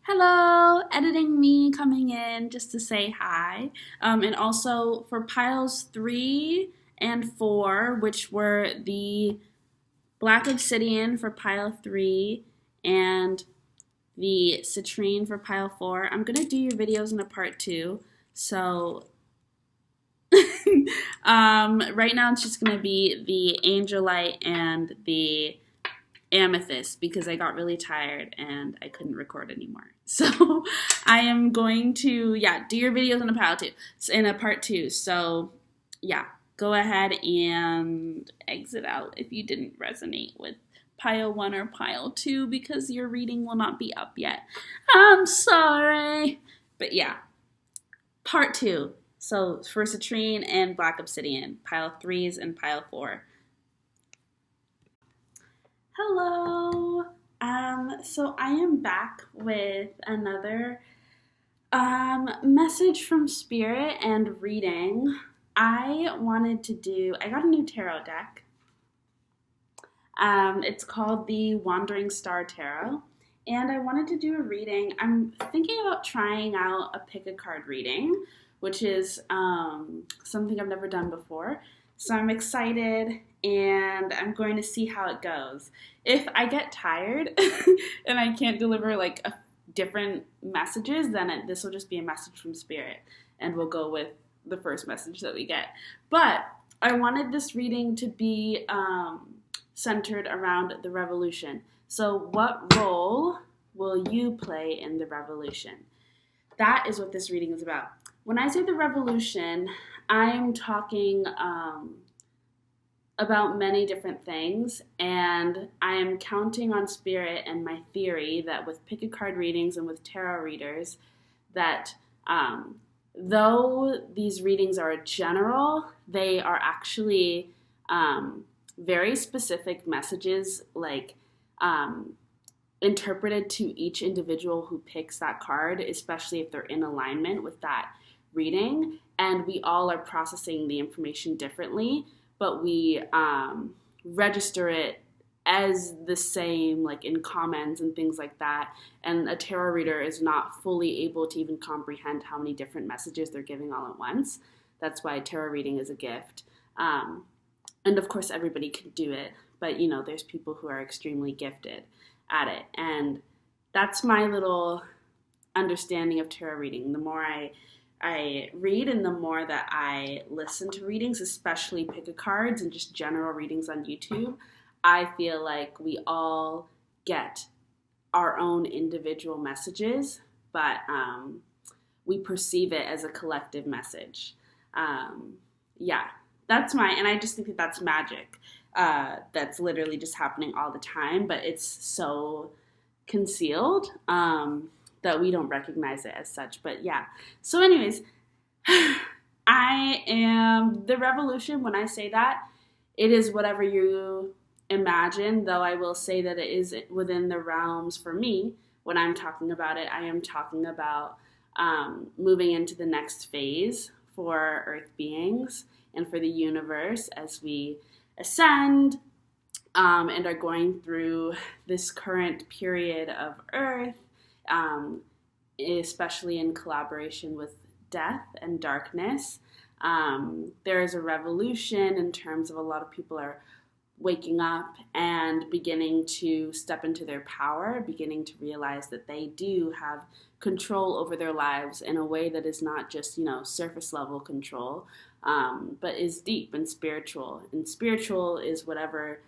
Hello, editing me coming in just to say hi. And also for piles 3 and 4, which were the black obsidian for pile 3 and the citrine for pile 4, I'm going to do your videos in a part 2. So right now it's just going to be the angelite and the amethyst because I got really tired and I couldn't record anymore. So I am going to do your videos in a part two. So go ahead and exit out if you didn't resonate with pile 1 or pile 2 because your reading will not be up yet. I'm sorry. But part 2. So for citrine and black obsidian, pile 3s and pile 4. Hello. So I am back with another message from Spirit and reading. I got a new tarot deck. It's called the Wandering Star Tarot, and I wanted to do a reading. I'm thinking about trying out a pick a card reading, which is something I've never done before. So I'm excited, and I'm going to see how it goes. If I get tired and I can't deliver different messages, then this will just be a message from Spirit, and we'll go with the first message that we get. But I wanted this reading to be centered around the revolution. So what role will you play in the revolution? That is what this reading is about. When I say the revolution, I'm talking about many different things, and I am counting on Spirit and my theory that with pick a card readings and with tarot readers, that though these readings are general, they are actually very specific messages, interpreted to each individual who picks that card, especially if they're in alignment with that reading. And we all are processing the information differently, but we register it as the same, in comments and things like that. And a tarot reader is not fully able to even comprehend how many different messages they're giving all at once. That's why tarot reading is a gift. And of course, everybody can do it, but there's people who are extremely gifted at it. And that's my little understanding of tarot reading. The more I read and the more that I listen to readings, especially pick a cards and just general readings on YouTube, I feel like we all get our own individual messages, but we perceive it as a collective message. And I just think that that's magic. That's literally just happening all the time, but it's so concealed that we don't recognize it as such. But so anyways, I am the revolution. When I say that, it is whatever you imagine, though I will say that it is within the realms for me. When I'm talking about it, I am talking about moving into the next phase for Earth beings and for the universe as we ascend and are going through this current period of Earth, especially in collaboration with death and darkness. There is a revolution in terms of a lot of people are waking up and beginning to step into their power, beginning to realize that they do have control over their lives in a way that is not just, surface level control, but is deep and spiritual. And spiritual is whatever,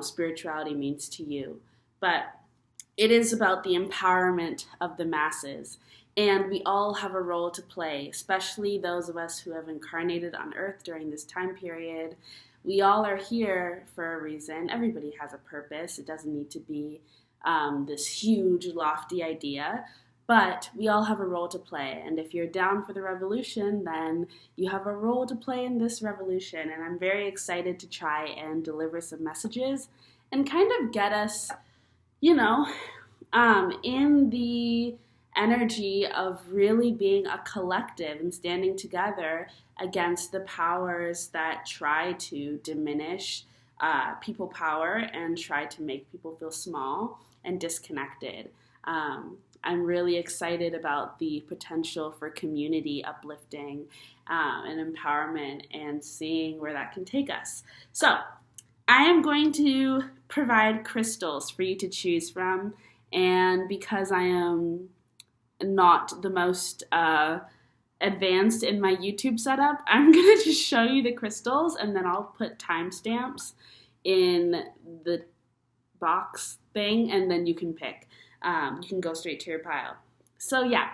spirituality means to you. But it is about the empowerment of the masses. And we all have a role to play, especially those of us who have incarnated on Earth during this time period. We all are here for a reason. Everybody has a purpose. It doesn't need to be this huge, lofty idea, but we all have a role to play. And if you're down for the revolution, then you have a role to play in this revolution. And I'm very excited to try and deliver some messages and kind of get us, in the energy of really being a collective and standing together against the powers that try to diminish people power and try to make people feel small and disconnected. I'm really excited about the potential for community uplifting and empowerment, and seeing where that can take us. So I am going to provide crystals for you to choose from, and because I am not the most advanced in my YouTube setup, I'm going to just show you the crystals, and then I'll put timestamps in the box thing, and then you can pick. You can go straight to your pile. So yeah,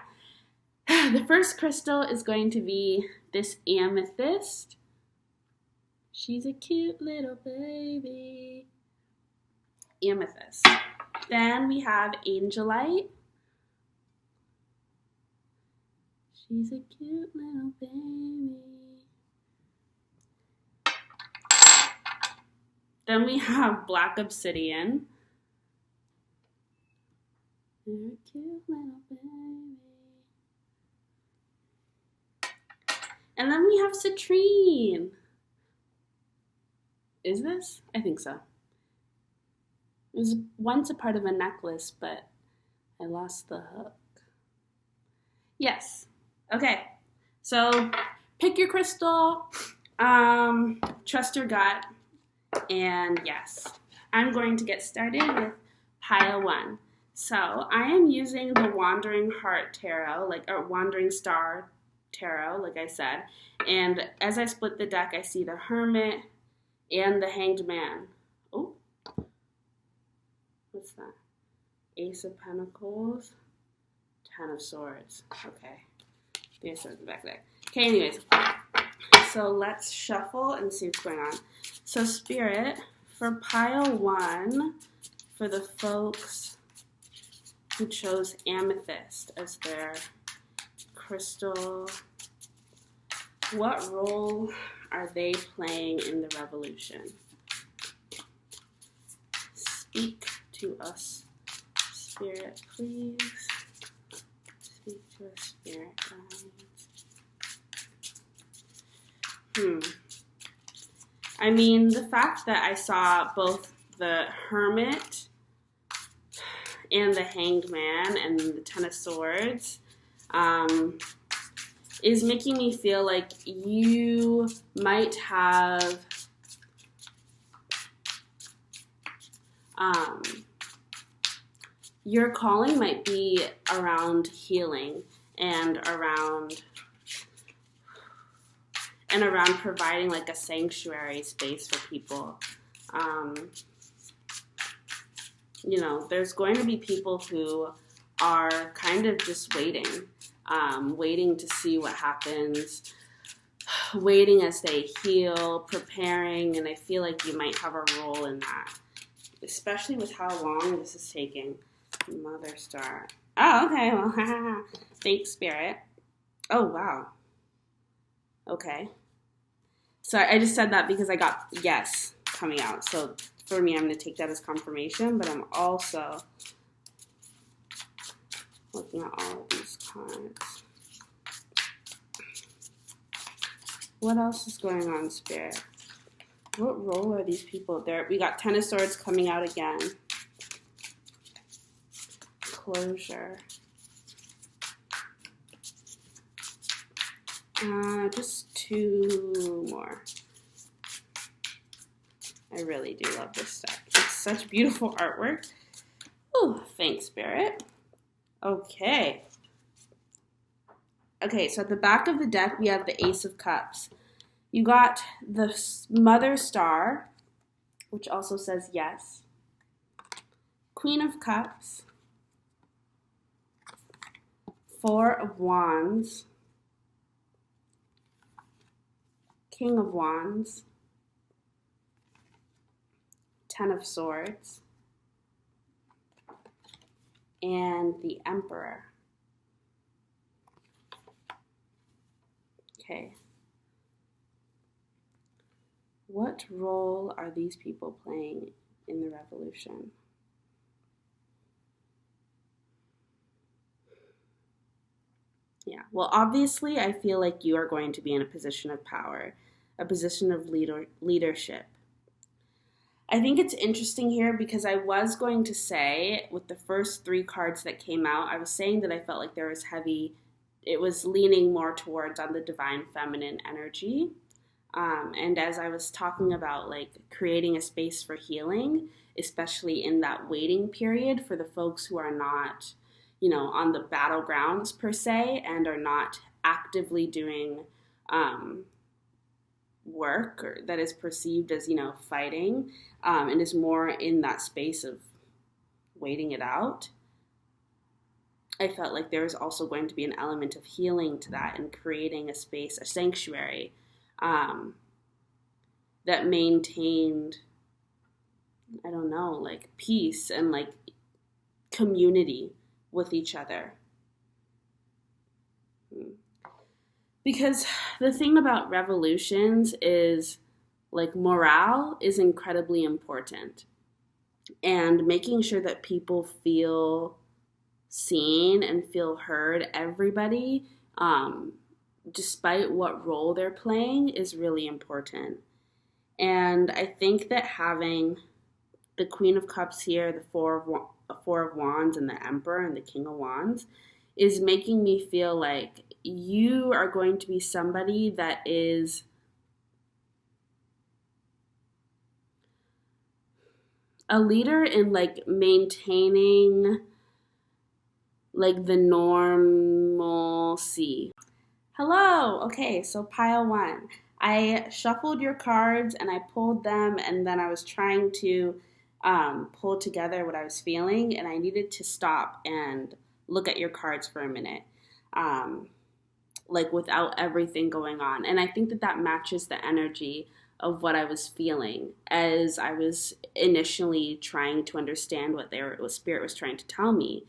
the first crystal is going to be this amethyst. She's a cute little baby. Amethyst. Then we have angelite. She's a cute little baby. Then we have black obsidian. You're a cute little baby. And then we have citrine. Is this? I think so. It was once a part of a necklace, but I lost the hook. Yes. Okay. So pick your crystal. Trust your gut. And yes, I'm going to get started with pile 1. So I am using the Wandering Heart Tarot, or Wandering Star Tarot, like I said. And as I split the deck, I see the Hermit and the Hanged Man. Oh, what's that? Ace of Pentacles, 10 of Swords. Okay, the Ace of the back deck. Okay, anyways, so let's shuffle and see what's going on. So Spirit, for pile 1, for the folks who chose amethyst as their crystal, what role are they playing in the revolution? Speak to us, Spirit, please. Speak to us, Spirit, guides. I mean, the fact that I saw both the Hermit and the Hanged Man and the 10 of Swords is making me feel like you might have your calling might be around healing and around providing like a sanctuary space for people. There's going to be people who are kind of just waiting to see what happens, waiting as they heal, preparing, and I feel like you might have a role in that, especially with how long this is taking. Mother Star. Oh, okay, well, thanks, Spirit. Oh, wow. Okay. So I just said that because I got yes coming out. So for me, I'm going to take that as confirmation, but I'm also looking at all of these cards. What else is going on, Spirit? What role are these people there? We got 10 of Swords coming out again. Closure. Just 2 more. I really do love this stuff. It's such beautiful artwork. Oh, thanks, Spirit. Okay. Okay, so at the back of the deck, we have the Ace of Cups. You got the Mother Star, which also says yes. Queen of Cups. 4 of Wands. King of Wands. 10 of Swords. And the Emperor. Okay. What role are these people playing in the revolution? Yeah, well, obviously, I feel like you are going to be in a position of power, a position of leadership. I think it's interesting here because I was going to say with the first three cards that came out, I was saying that I felt like there was it was leaning more towards on the divine feminine energy. And as I was talking about like creating a space for healing, especially in that waiting period for the folks who are not, on the battlegrounds per se and are not actively doing work that is perceived as, fighting, and is more in that space of waiting it out. I felt like there was also going to be an element of healing to that and creating a space, a sanctuary, that maintained, I don't know, like peace and like community with each other. Because the thing about revolutions is like morale is incredibly important. And making sure that people feel seen and feel heard, everybody, despite what role they're playing, is really important. And I think that having the Queen of Cups here, the Four of Wands, and the Emperor and the King of Wands is making me feel like you are going to be somebody that is a leader in like maintaining like the normalcy. Hello. Okay, so pile one. I shuffled your cards and I pulled them, and then I was trying to pull together what I was feeling, and I needed to stop and look at your cards for a minute, like without everything going on. And I think that that matches the energy of what I was feeling as I was initially trying to understand what Spirit was trying to tell me.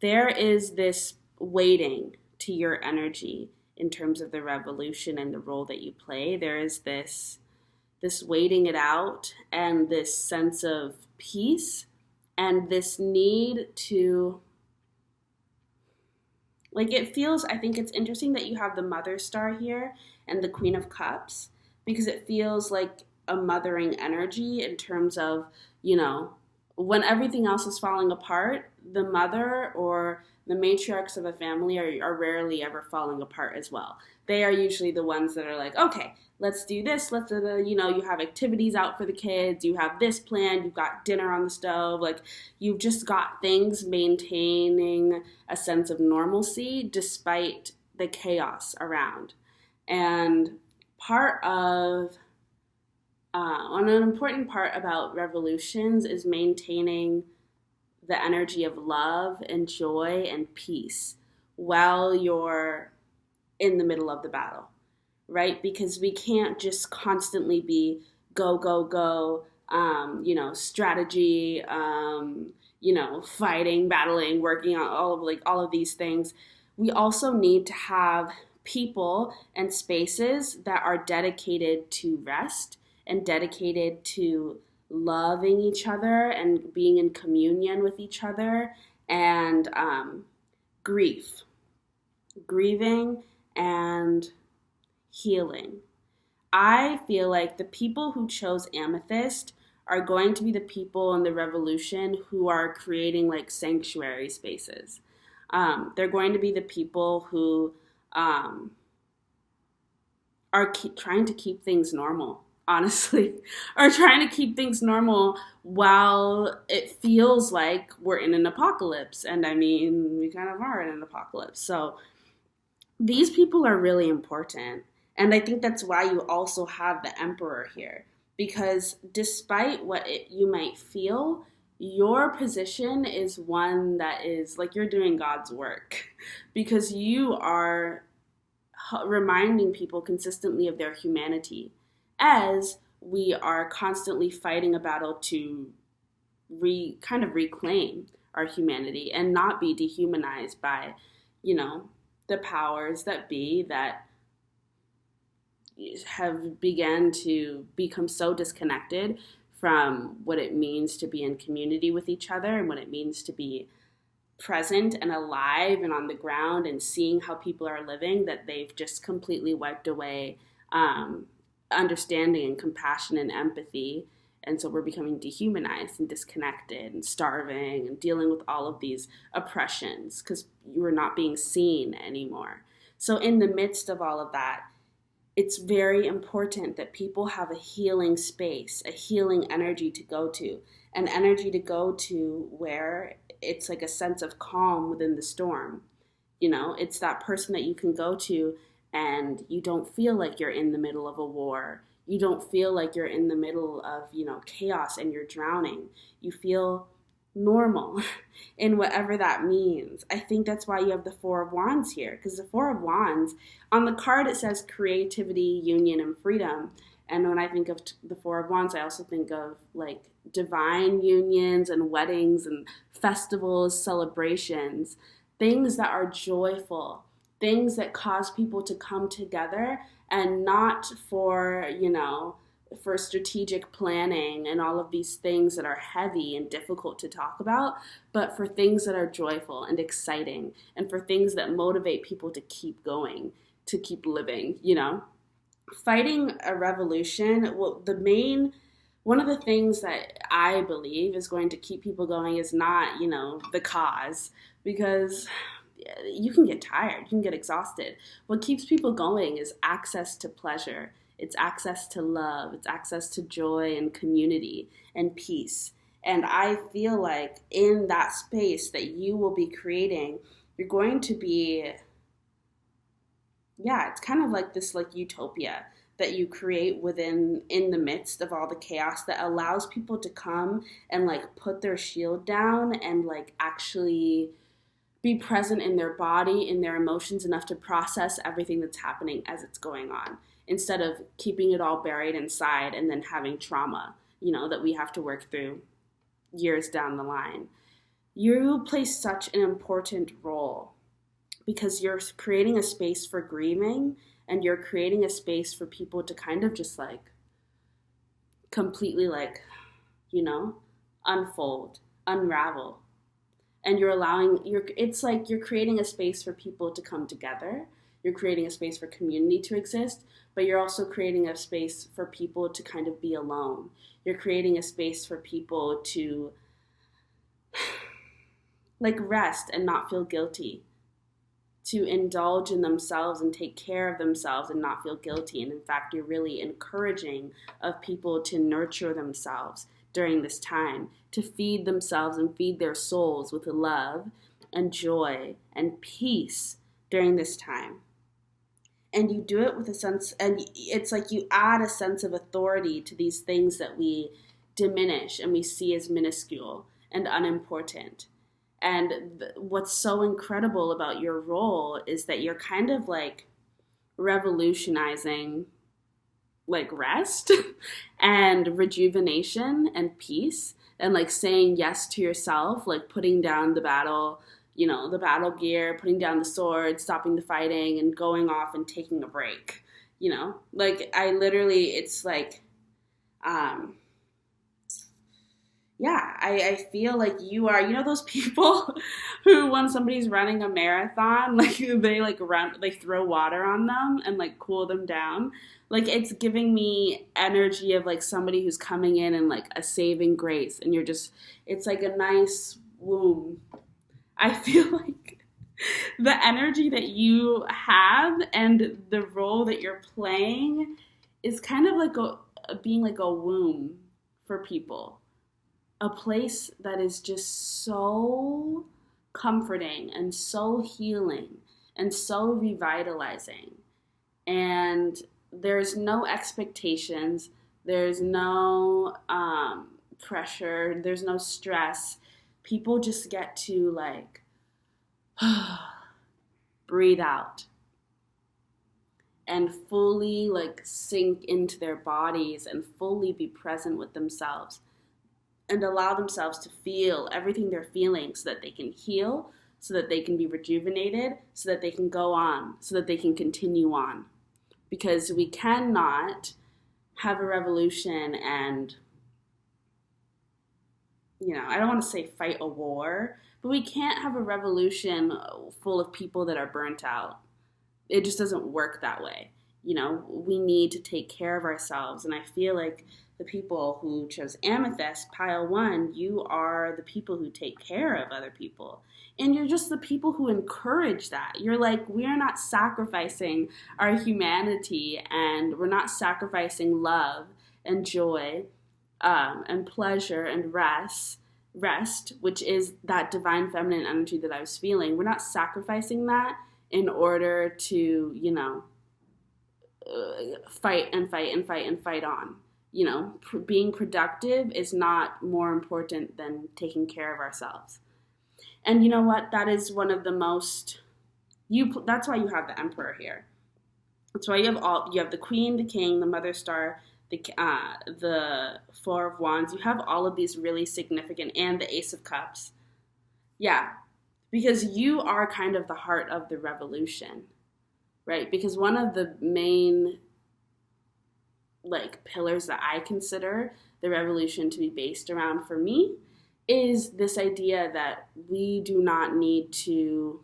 There is this waiting to your energy in terms of the revolution and the role that you play. There is this waiting it out and this sense of peace and this need to, like, it feels, I think it's interesting that you have the Mother Star here and the Queen of Cups, because it feels like a mothering energy in terms of, when everything else is falling apart, the mother or the matriarchs of a family are rarely ever falling apart as well. They are usually the ones that are like, okay, let's do this. You have activities out for the kids. You have this planned. You've got dinner on the stove. Like, you've just got things maintaining a sense of normalcy despite the chaos around. And an important part about revolutions is maintaining the energy of love and joy and peace while you're in the middle of the battle, right? Because we can't just constantly be go, go, go, strategy, fighting, battling, working on all of these things. We also need to have people and spaces that are dedicated to rest and dedicated to loving each other and being in communion with each other, and grieving and healing. I feel like the people who chose amethyst are going to be the people in the revolution who are creating like sanctuary spaces. They're going to be the people who are trying to keep things normal, honestly, are trying to keep things normal while it feels like we're in an apocalypse. And I mean, we kind of are in an apocalypse. So these people are really important. And I think that's why you also have the Emperor here. Because despite what you might feel, your position is one that is like you're doing God's work. Because you are reminding people consistently of their humanity, as we are constantly fighting a battle to kind of reclaim our humanity and not be dehumanized by, the powers that be that have begun to become so disconnected from what it means to be in community with each other and what it means to be present and alive and on the ground and seeing how people are living, that they've just completely wiped away understanding and compassion and empathy And so we're becoming dehumanized and disconnected and starving and dealing with all of these oppressions because we're not being seen anymore. So in the midst of all of that, it's very important that people have a healing space, a healing energy to go to, an energy to go to where it's like a sense of calm within the storm. It's that person that you can go to and you don't feel like you're in the middle of a war. You don't feel like you're in the middle of, chaos and you're drowning. You feel normal in whatever that means. I think that's why you have the Four of Wands here, because the Four of Wands, on the card it says creativity, union, and freedom. And when I think of the Four of Wands, I also think of like divine unions and weddings and festivals, celebrations, things that are joyful, things that cause people to come together, and not for, for strategic planning and all of these things that are heavy and difficult to talk about, but for things that are joyful and exciting, and for things that motivate people to keep going, to keep living, Fighting a revolution, one of the things that I believe is going to keep people going is not, the cause, because you can get tired, you can get exhausted. What keeps people going is access to pleasure. It's access to love. It's access to joy and community and peace. And I feel like in that space that you will be creating, you're going to be, it's kind of like this like utopia that you create in the midst of all the chaos that allows people to come and like put their shield down and like actually be present in their body, in their emotions enough to process everything that's happening as it's going on, instead of keeping it all buried inside and then having trauma, that we have to work through years down the line. You play such an important role because you're creating a space for grieving, and you're creating a space for people to kind of just like completely like, unfold, unravel. And it's like you're creating a space for people to come together. You're creating a space for community to exist, but you're also creating a space for people to kind of be alone. You're creating a space for people to like rest and not feel guilty, to indulge in themselves and take care of themselves and not feel guilty. And in fact, you're really encouraging of people to nurture themselves during this time, to feed themselves and feed their souls with love and joy and peace during this time. And you do it with a sense, and it's like you add a sense of authority to these things that we diminish and we see as minuscule and unimportant. And what's so incredible about your role is that you're kind of like revolutionizing like rest and rejuvenation and peace, and like saying yes to yourself, like putting down the battle, the battle gear, putting down the sword, stopping the fighting, and going off and taking a break, like it's like, I feel like you are, those people who when somebody's running a marathon, like they like run, they throw water on them and like cool them down. Like it's giving me energy of like somebody who's coming in and like a saving grace, and it's like a nice womb. I feel like the energy that you have and the role that you're playing is kind of like being like a womb for people. A place that is just so comforting and so healing and so revitalizing. And there's no expectations, there's no pressure, there's no stress. People just get to like breathe out and fully like sink into their bodies and fully be present with themselves and allow themselves to feel everything they're feeling so that they can heal, so that they can be rejuvenated, so that they can go on, so that they can continue on. Because we cannot have a revolution and, I don't want to say fight a war, but we can't have a revolution full of people that are burnt out. It just doesn't work that way. We need to take care of ourselves. And I feel like the people who chose amethyst, pile 1, you are the people who take care of other people. And you're just the people who encourage that. You're like, we're not sacrificing our humanity, and we're not sacrificing love and joy and pleasure and rest, which is that divine feminine energy that I was feeling. We're not sacrificing that in order to, fight and fight and fight and fight on. Being productive is not more important than taking care of ourselves. And you know what? That is one of the most, that's why you have the Emperor here. That's why you have the Queen, the King, the Mother Star, the Four of Wands. You have all of these really significant, and the Ace of Cups. Yeah, because you are kind of the heart of the revolution, right? Because one of the main pillars that I consider the revolution to be based around for me is this idea that we do not need to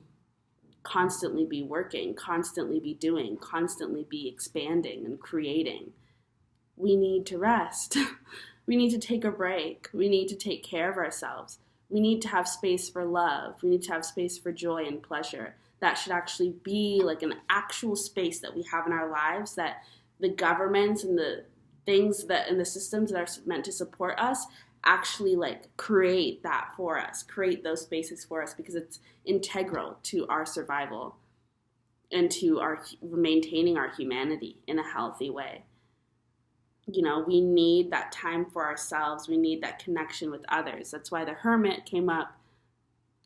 constantly be working, constantly be doing, constantly be expanding and creating. We need to rest. We need to take a break. We need to take care of ourselves. We need to have space for love. We need to have space for joy and pleasure. That should actually be like an actual space that we have in our lives, that the governments and the things that and the systems that are meant to support us actually create that for us, create those spaces for us, because it's integral to our survival and to our maintaining our humanity in a healthy way. We need that time for ourselves. We need that connection with others. That's why the Hermit came up.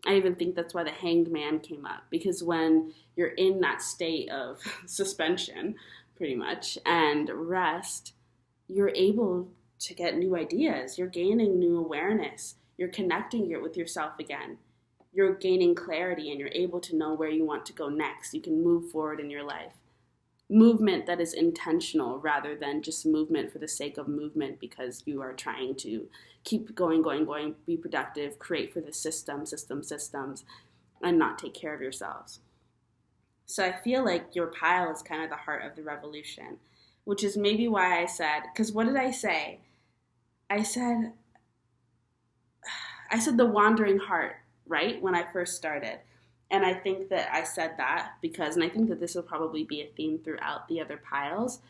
I even think that's why the Hanged Man came up, because when you're in that state of suspension, pretty much, and rest, you're able to get new ideas. You're gaining new awareness. You're connecting with yourself again. You're gaining clarity, and you're able to know where you want to go next. You can move forward in your life. Movement that is intentional rather than just movement for the sake of movement because you are trying to keep going, be productive, create for the systems, and not take care of yourselves. So I feel like your pile is kind of the heart of the revolution, which is maybe why I said, because what did I say? I said the wandering heart, right? When I first started. And I think that I said that because, and I think that this will probably be a theme throughout the other piles,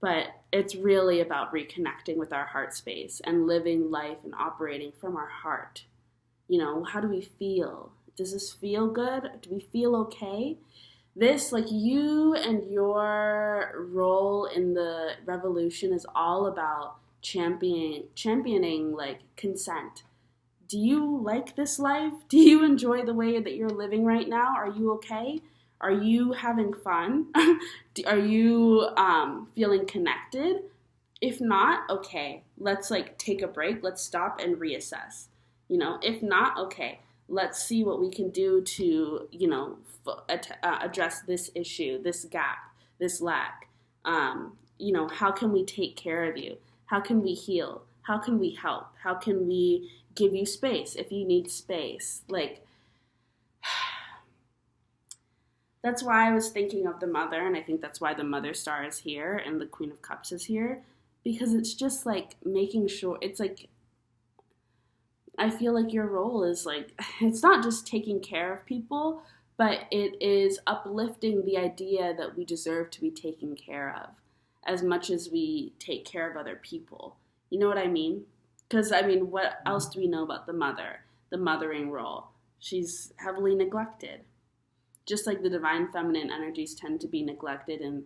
but it's really about reconnecting with our heart space and living life and operating from our heart. How do we feel? Does this feel good? Do we feel okay? This, you and your role in the revolution is all about championing consent. Do you like this life? Do you enjoy the way that you're living right now? Are you okay? Are you having fun? Are you feeling connected? If not, okay, let's take a break. Let's stop and reassess. If not, okay, let's see what we can do to, address this issue, this gap, this lack. How can we take care of you? How can we heal? How can we help? How can we give you space if you need space? That's why I was thinking of the Mother, and I think that's why the Mother Star is here and the Queen of Cups is here, because it's just making sure, it's I feel like your role is it's not just taking care of people, but it is uplifting the idea that we deserve to be taken care of as much as we take care of other people. You know what I mean? Because, what else do we know about the mother, the mothering role? She's heavily neglected. Just like the divine feminine energies tend to be neglected in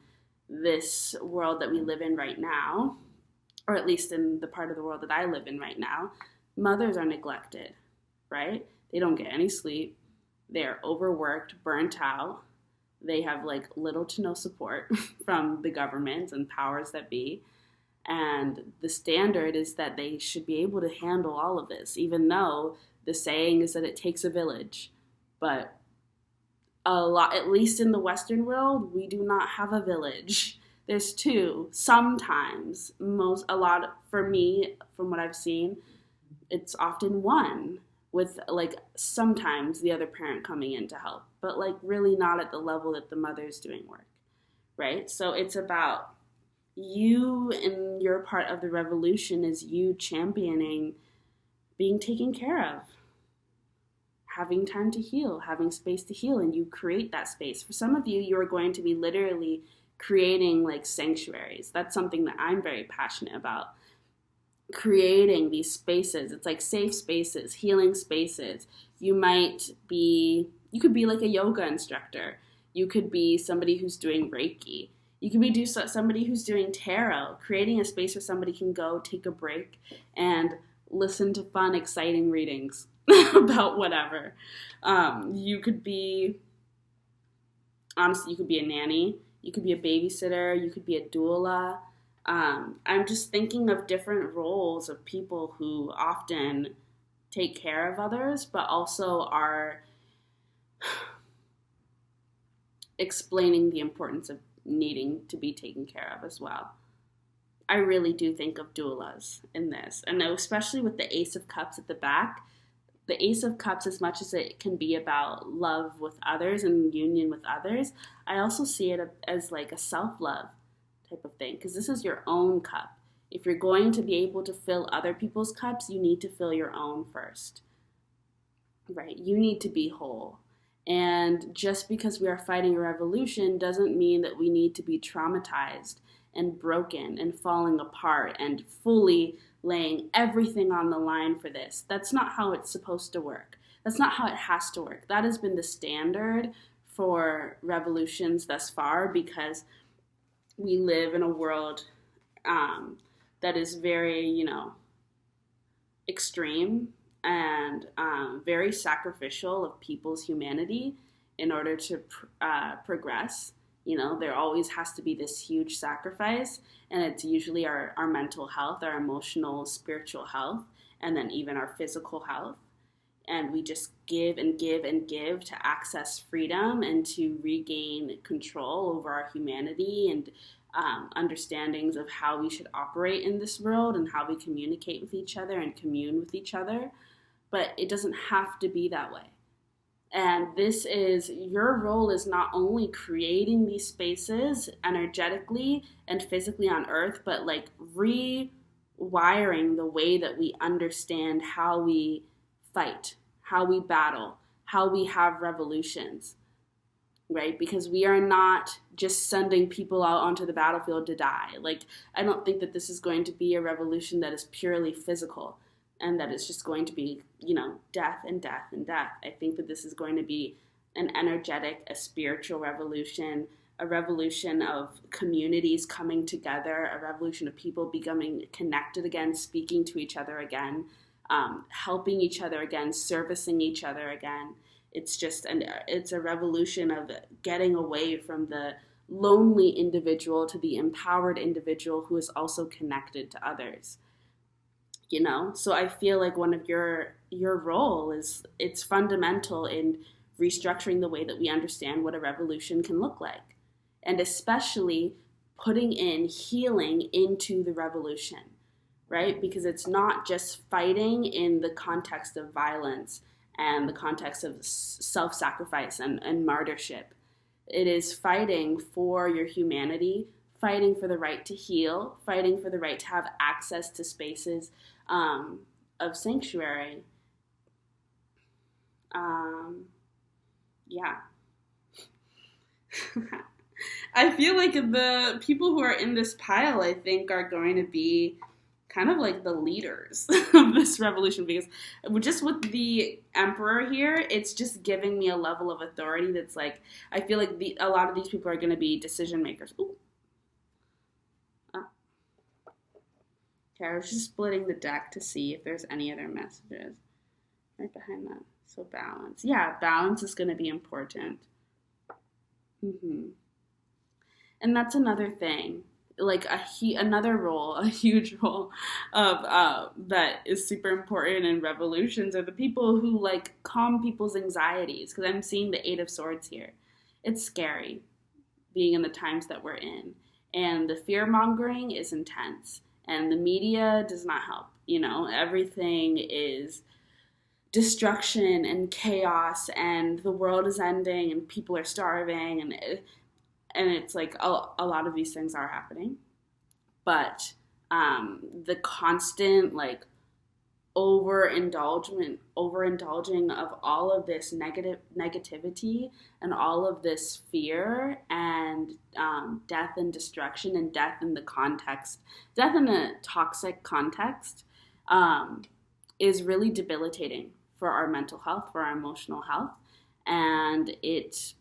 this world that we live in right now, or at least in the part of the world that I live in right now, mothers are neglected, right? They don't get any sleep. They're overworked, burnt out. They have little to no support from the government and powers that be. And the standard is that they should be able to handle all of this, even though the saying is that it takes a village. But at least in the Western world, we do not have a village. There's two, sometimes, for me, from what I've seen, it's often one, with sometimes the other parent coming in to help, but really not at the level that the mother's doing work, right? So it's about you, and your part of the revolution is you championing being taken care of, having time to heal, having space to heal, and you create that space. For some of you, you're going to be literally creating like sanctuaries. That's something that I'm very passionate about. Creating these spaces. It's like safe spaces, healing spaces. You could be like a yoga instructor. You could be somebody who's doing Reiki. You could be somebody who's doing tarot, creating a space where somebody can go take a break and listen to fun, exciting readings about whatever. You could be, honestly, you could be a nanny. You could be a babysitter. You could be a doula. I'm just thinking of different roles of people who often take care of others, but also are explaining the importance of needing to be taken care of as well. I really do think of doulas in this, and especially with the Ace of Cups at the back. The Ace of Cups, as much as it can be about love with others and union with others, I also see it as like a self-love type of thing, because this is your own cup. If you're going to be able to fill other people's cups, you need to fill your own first, right? You need to be whole. And just because we are fighting a revolution doesn't mean that we need to be traumatized and broken and falling apart and fully laying everything on the line for this. That's not how it's supposed to work. That's not how it has to work. That has been the standard for revolutions thus far, because we live in a world that is very, extreme and very sacrificial of people's humanity in order to progress. There always has to be this huge sacrifice, and it's usually our mental health, our emotional, spiritual health, and then even our physical health. And we just give and give and give to access freedom and to regain control over our humanity and understandings of how we should operate in this world and how we communicate with each other and commune with each other. But it doesn't have to be that way. And your role is not only creating these spaces energetically and physically on earth, but like rewiring the way that we understand how we fight, how we battle, how we have revolutions, right? Because we are not just sending people out onto the battlefield to die. Like, I don't think that this is going to be a revolution that is purely physical and that it's just going to be, death and death and death. I think that this is going to be an energetic, a spiritual revolution, a revolution of communities coming together, a revolution of people becoming connected again, speaking to each other again, helping each other again, servicing each other again. It's a revolution of getting away from the lonely individual to the empowered individual who is also connected to others. So I feel like one of your role it's fundamental in restructuring the way that we understand what a revolution can look like, and especially putting in healing into the revolution, right? Because it's not just fighting in the context of violence and the context of self-sacrifice and martyrship. It is fighting for your humanity, fighting for the right to heal, fighting for the right to have access to spaces of sanctuary. Yeah. I feel like the people who are in this pile, I think, are going to be kind of like the leaders of this revolution, because just with the emperor here, it's just giving me a level of authority that's like, I feel like a lot of these people are going to be decision makers. Ooh. Okay, I was just splitting the deck to see if there's any other messages right behind that. So balance. Yeah, balance is going to be important. And that's another thing. Like another role, a huge role of that is super important in revolutions are the people who like calm people's anxieties. Because I'm seeing the Eight of Swords here. It's scary being in the times that we're in, and the fear mongering is intense, and the media does not help. Everything is destruction and chaos, and the world is ending, and people are starving, and and it's like a lot of these things are happening, but the constant like overindulging of all of this negativity and all of this fear and death and destruction and death in a toxic context, is really debilitating for our mental health, for our emotional health, and it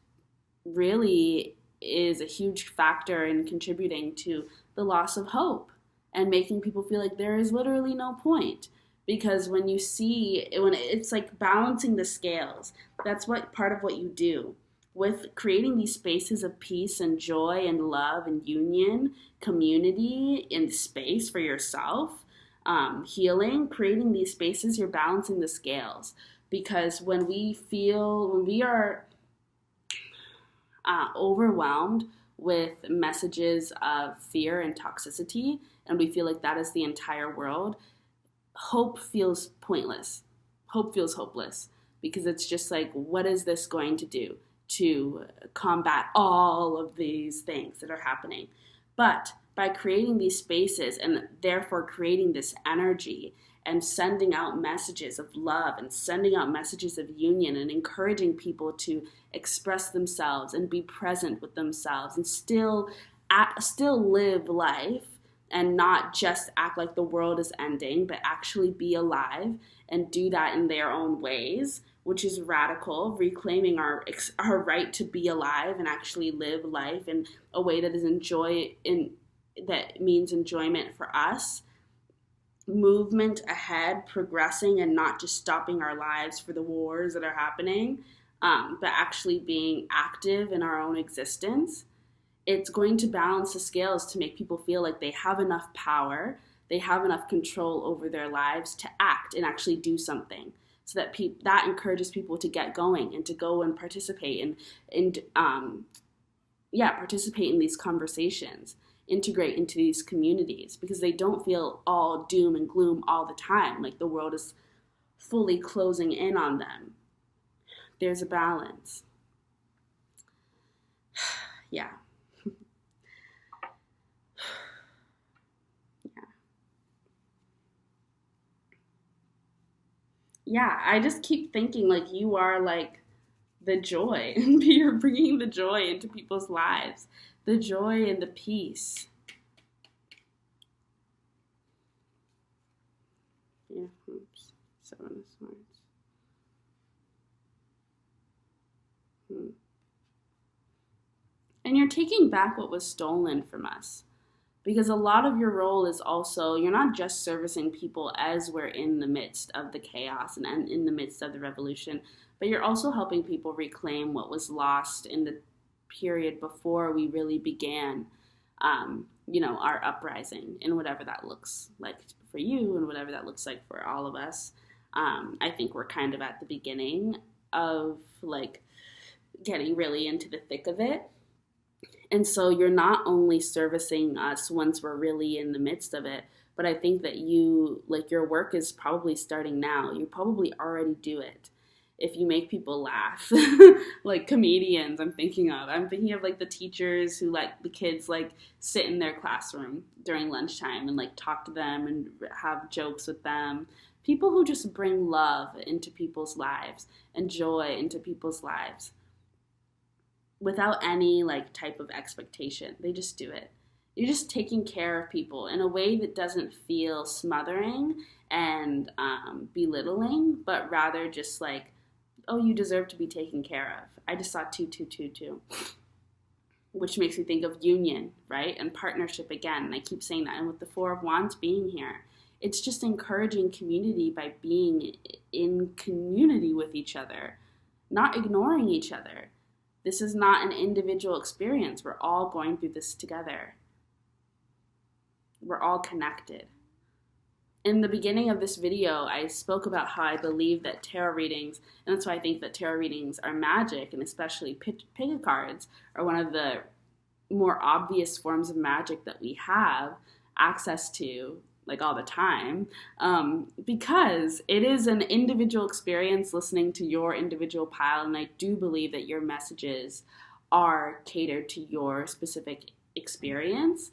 really is a huge factor in contributing to the loss of hope and making people feel like there is literally no point. Because when it's like balancing the scales, that's what part of what you do with creating these spaces of peace and joy and love and union, community, and space for yourself, healing, creating these spaces, you're balancing the scales. Because when we are overwhelmed with messages of fear and toxicity, and we feel like that is the entire world, hope feels pointless. Hope feels hopeless, because it's just like, what is this going to do to combat all of these things that are happening? But by creating these spaces and therefore creating this energy and sending out messages of love and sending out messages of union and encouraging people to express themselves and be present with themselves and still live life, and not just act like the world is ending, but actually be alive and do that in their own ways, which is radical, reclaiming our right to be alive and actually live life in a way that that means enjoyment for us, movement ahead, progressing, and not just stopping our lives for the wars that are happening, but actually being active in our own existence. It's going to balance the scales to make people feel like they have enough power, they have enough control over their lives to act and actually do something. So that that encourages people to get going and to go and participate participate in these conversations, integrate into these communities, because they don't feel all doom and gloom all the time, like the world is fully closing in on them. There's a balance. Yeah. Yeah, I just keep thinking like you are like the joy, and you're bringing the joy into people's lives, the joy and the peace. Yeah, oops, 7 of Swords. And you're taking back what was stolen from us. Because a lot of your role is also, you're not just servicing people as we're in the midst of the chaos and in the midst of the revolution, but you're also helping people reclaim what was lost in the period before we really began, our uprising, and whatever that looks like for you and whatever that looks like for all of us. I think we're kind of at the beginning of like getting really into the thick of it. And so you're not only servicing us once we're really in the midst of it, but I think that your work is probably starting now. You probably already do it. If you make people laugh, like comedians I'm thinking of like the teachers who let the kids like sit in their classroom during lunchtime and like talk to them and have jokes with them. People who just bring love into people's lives and joy into people's lives, without any like type of expectation. They just do it. You're just taking care of people in a way that doesn't feel smothering and belittling, but rather just like, oh, you deserve to be taken care of. I just saw 2222, which makes me think of union, right? And partnership again. And I keep saying that. And with the 4 of Wands being here, it's just encouraging community by being in community with each other, not ignoring each other. This is not an individual experience. We're all going through this together. We're all connected. In the beginning of this video, I spoke about how I believe that tarot readings, and that's why I think that tarot readings are magic, and especially pick cards are one of the more obvious forms of magic that we have access to like all the time, because it is an individual experience listening to your individual pile, and I do believe that your messages are catered to your specific experience,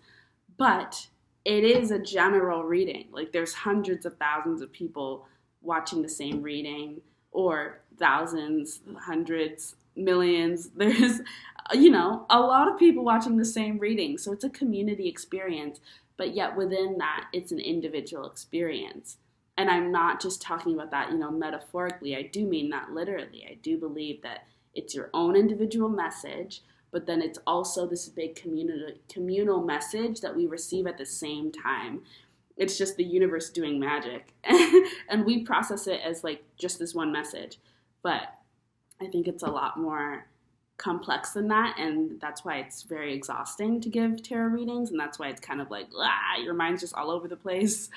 but it is a general reading. Like, there's hundreds of thousands of people watching the same reading, or thousands, hundreds, millions. There's, a lot of people watching the same reading. So it's a community experience, but yet within that, it's an individual experience. And I'm not just talking about that, metaphorically. I do mean that literally. I do believe that it's your own individual message, but then it's also this big communal message that we receive at the same time. It's just the universe doing magic. And we process it as like just this one message. But I think it's a lot more complex than that. And that's why it's very exhausting to give tarot readings. And that's why it's kind of like, your mind's just all over the place.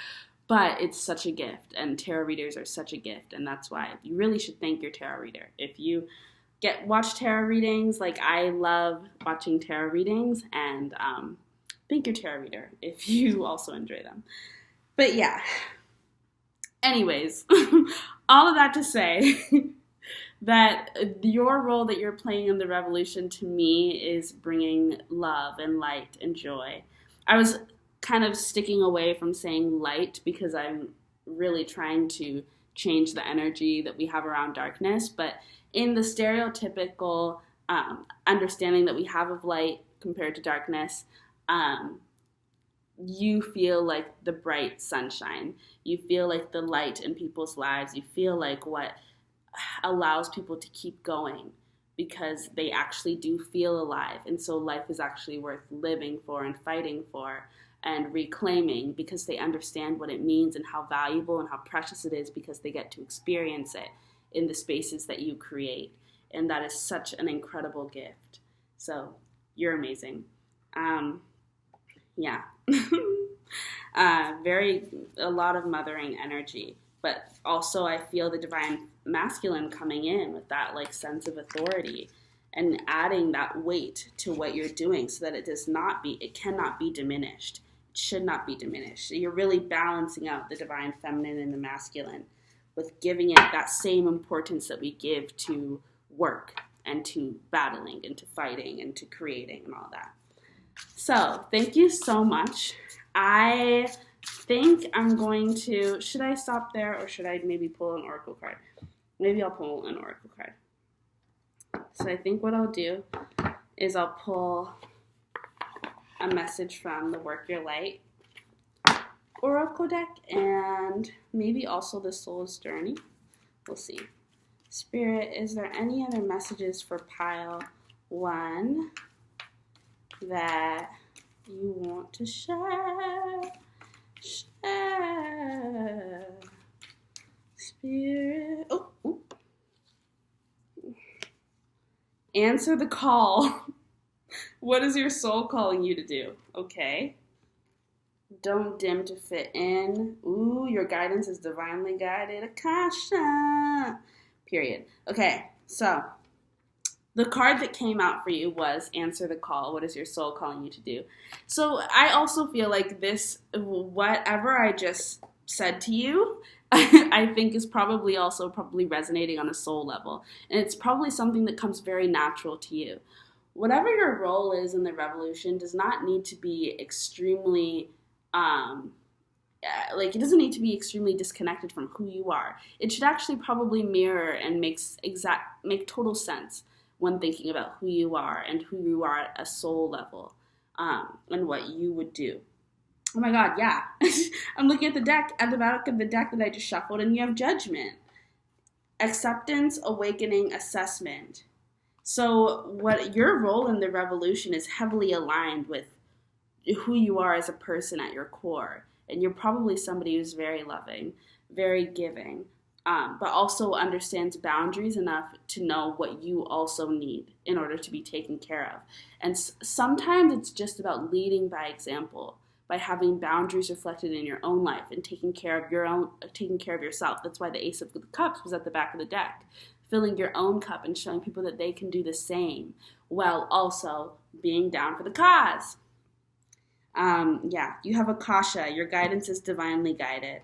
But it's such a gift. And tarot readers are such a gift. And that's why you really should thank your tarot reader. If you watch tarot readings, like I love watching tarot readings, and thank your tarot reader if you also enjoy them. But yeah, anyways, all of that to say that your role that you're playing in the revolution to me is bringing love and light and joy. I was kind of sticking away from saying light because I'm really trying to change the energy that we have around darkness, but in the stereotypical understanding that we have of light compared to darkness, you feel like the bright sunshine. You feel like the light in people's lives. You feel like what allows people to keep going because they actually do feel alive. And so life is actually worth living for and fighting for and reclaiming because they understand what it means and how valuable and how precious it is because they get to experience it in the spaces that you create. And that is such an incredible gift. So you're amazing. Yeah. A lot of mothering energy, but also I feel the divine masculine coming in with that like sense of authority and adding that weight to what you're doing so that it cannot be diminished. It should not be diminished. So you're really balancing out the divine feminine and the masculine with giving it that same importance that we give to work and to battling and to fighting and to creating and all that. So thank you so much. I think I'm going to, should I stop there or should I maybe pull an oracle card? Maybe I'll pull an oracle card. So I think what I'll do is I'll pull a message from the Work Your Light oracle deck and maybe also the Soul's Journey. We'll see. Spirit, is there any other messages for pile 1 that you want to share? Spirit. Oh. Answer the call. What is your soul calling you to do? Okay. Don't dim to fit in. Ooh, your guidance is divinely guided. Akasha. Period. Okay, so the card that came out for you was Answer the Call. What is your soul calling you to do? So I also feel like this, whatever I just said to you, I think is probably resonating on a soul level. And it's probably something that comes very natural to you. Whatever your role is in the revolution does not need to be extremely, it doesn't need to be extremely disconnected from who you are. It should actually probably mirror and make total sense when thinking about who you are and who you are at a soul level, and what you would do. Oh my God, yeah. I'm looking at the back of the deck that I just shuffled, and you have Judgment, Acceptance, Awakening, Assessment. So what your role in the revolution is heavily aligned with who you are as a person at your core. And you're probably somebody who's very loving, very giving, but also understands boundaries enough to know what you also need in order to be taken care of. And sometimes it's just about leading by example, by having boundaries reflected in your own life and taking care of yourself. That's why the Ace of Cups was at the back of the deck. Filling your own cup and showing people that they can do the same while also being down for the cause. You have Akasha. Your guidance is divinely guided.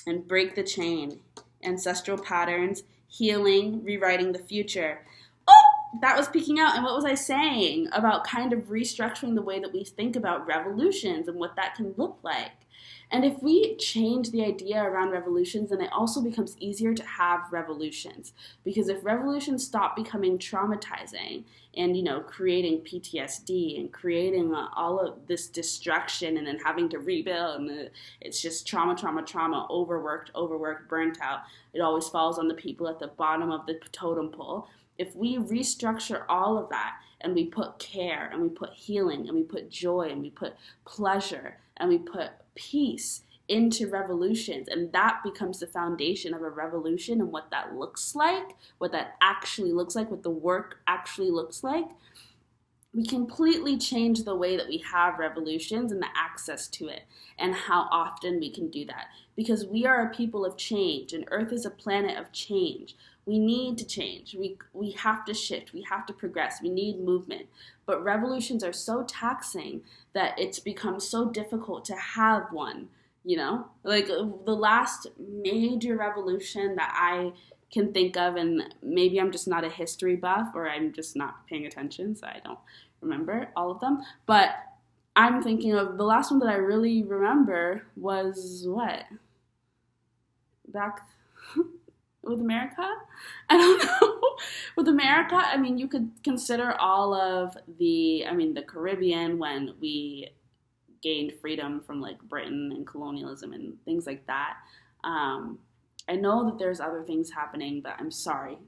And break the chain. Ancestral patterns, healing, rewriting the future. Oh, that was peeking out. And what was I saying about kind of restructuring the way that we think about revolutions and what that can look like? And if we change the idea around revolutions, then it also becomes easier to have revolutions. Because if revolutions stop becoming traumatizing and, creating PTSD and creating all of this destruction and then having to rebuild, and it's just trauma, overworked, burnt out, it always falls on the people at the bottom of the totem pole. If we restructure all of that and we put care and we put healing and we put joy and we put pleasure and we put peace into revolutions, and that becomes the foundation of a revolution and what that looks like, what that actually looks like, what the work actually looks like, we completely change the way that we have revolutions and the access to it and how often we can do that. Because we are a people of change, and Earth is a planet of change. We need to change. We have to shift. We have to progress. We need movement. But revolutions are so taxing that it's become so difficult to have one, Like the last major revolution that I can think of, and maybe I'm just not a history buff or I'm just not paying attention, so I don't remember all of them. But I'm thinking of the last one that I really remember was what? Back with America? I don't know. With America, you could consider all of the Caribbean, when we gained freedom from Britain and colonialism and things like that. I know that there's other things happening, but I'm sorry.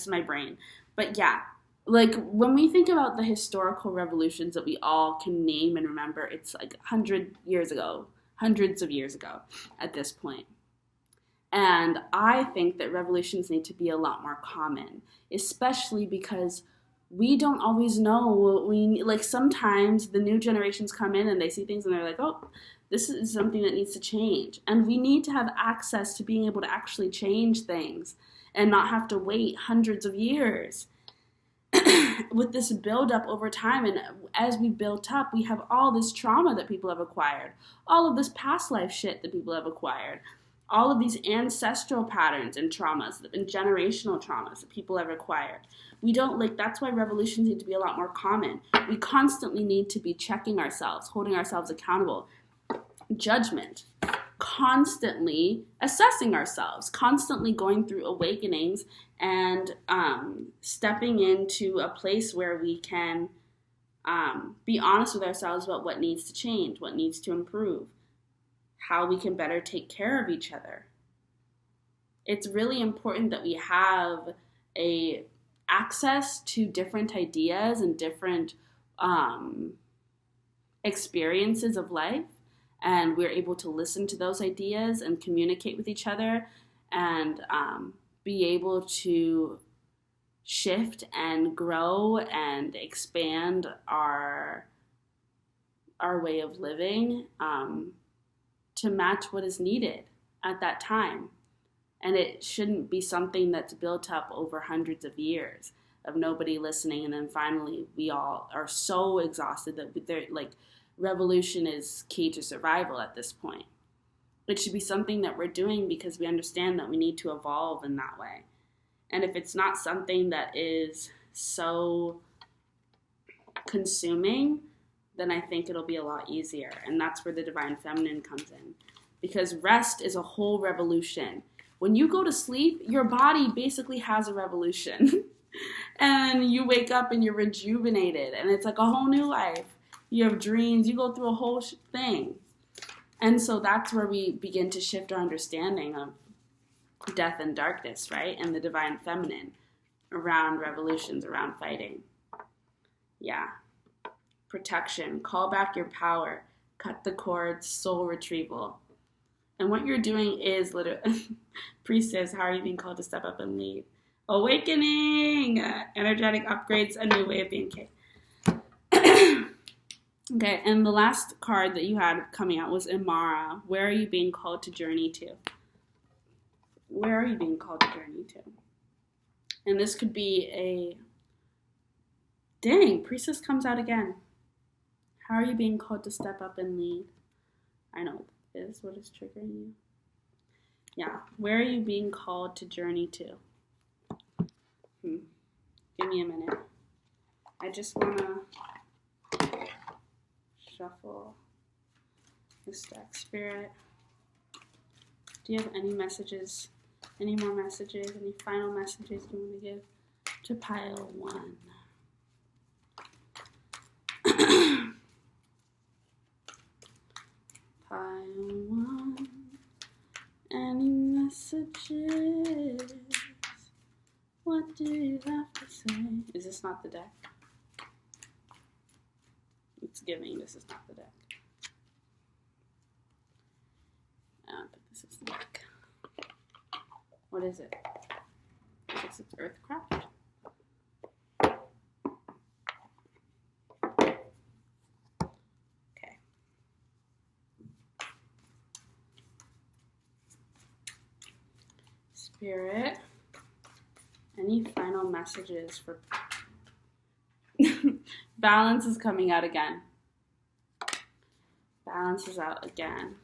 My brain. But yeah, when we think about the historical revolutions that we all can name and remember, it's 100 years ago, hundreds of years ago at this point. And I think that revolutions need to be a lot more common, especially because we don't always know what we sometimes the new generations come in and they see things and they're like, oh, this is something that needs to change. And we need to have access to being able to actually change things and not have to wait hundreds of years with this buildup over time. And as we built up, we have all this trauma that people have acquired, all of this past life shit that people have acquired, all of these ancestral patterns and traumas and generational traumas that people have acquired. We don't that's why revolutions need to be a lot more common. We constantly need to be checking ourselves, holding ourselves accountable, judgment, constantly assessing ourselves, constantly going through awakenings and stepping into a place where we can be honest with ourselves about what needs to change, what needs to improve, how we can better take care of each other. It's really important that we have access to different ideas and different experiences of life, and we're able to listen to those ideas and communicate with each other and be able to shift and grow and expand our way of living to match what is needed at that time. And it shouldn't be something that's built up over hundreds of years of nobody listening, and then finally we all are so exhausted that revolution is key to survival at this point. It should be something that we're doing because we understand that we need to evolve in that way. And if it's not something that is so consuming, then I think it'll be a lot easier. And that's where the divine feminine comes in. Because rest is a whole revolution. When you go to sleep, your body basically has a revolution. And you wake up and you're rejuvenated. And it's like a whole new life. You have dreams. You go through a whole thing. And so that's where we begin to shift our understanding of death and darkness, right? And the divine feminine around revolutions, around fighting. Yeah. Protection. Call back your power. Cut the cords. Soul retrieval. And what you're doing is literally, priestess, how are you being called to step up and lead? Awakening, energetic upgrades, a new way of being king. Okay, and the last card that you had coming out was Imara. Where are you being called to journey to? Where are you being called to journey to? And this could be a, dang, priestess comes out again. How are you being called to step up and lead? I know what it is. What is triggering you? Yeah, where are you being called to journey to? Give me a minute. I just want to shuffle this deck. Spirit, do you have any messages, any more messages, any final messages you want to give to pile 1? Pile 1, any messages? What do you have to say? Is this not the deck? It's giving this is not the deck. But this is the deck. What is it? I guess it's Earthcraft. Okay. Spirit, any final messages for balance is coming out again. Balance is out again.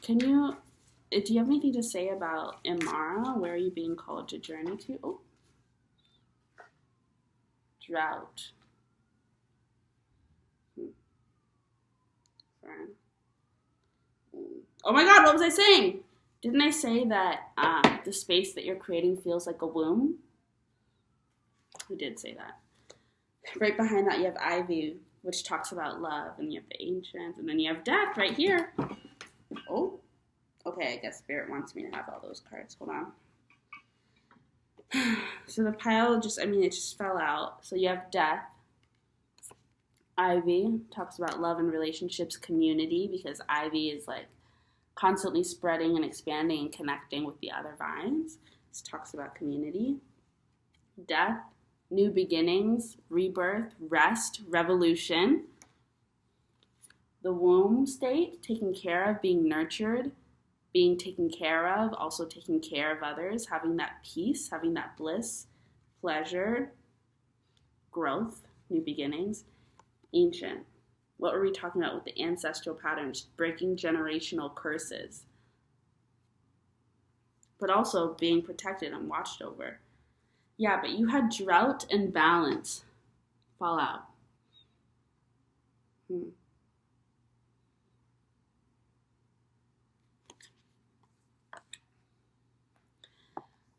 Do you have anything to say about Imara? Where are you being called to journey to? Oh. Drought. Oh my God, what was I saying? Didn't I say that the space that you're creating feels like a womb? I did say that. Right behind that you have Ivy, which talks about love, and you have the Ancients, and then you have Death right here. Oh, okay, I guess Spirit wants me to have all those cards. Hold on. So the pile it just fell out. So you have Death. Ivy talks about love and relationships, community, because Ivy is like constantly spreading and expanding and connecting with the other vines. This talks about community. Death, new beginnings, rebirth, rest, revolution. The womb state, taking care of, being nurtured, being taken care of, also taking care of others, having that peace, having that bliss, pleasure, growth, new beginnings. Ancient. What were we talking about with the ancestral patterns? Breaking generational curses. But also being protected and watched over. Yeah, but you had drought and balance fall out.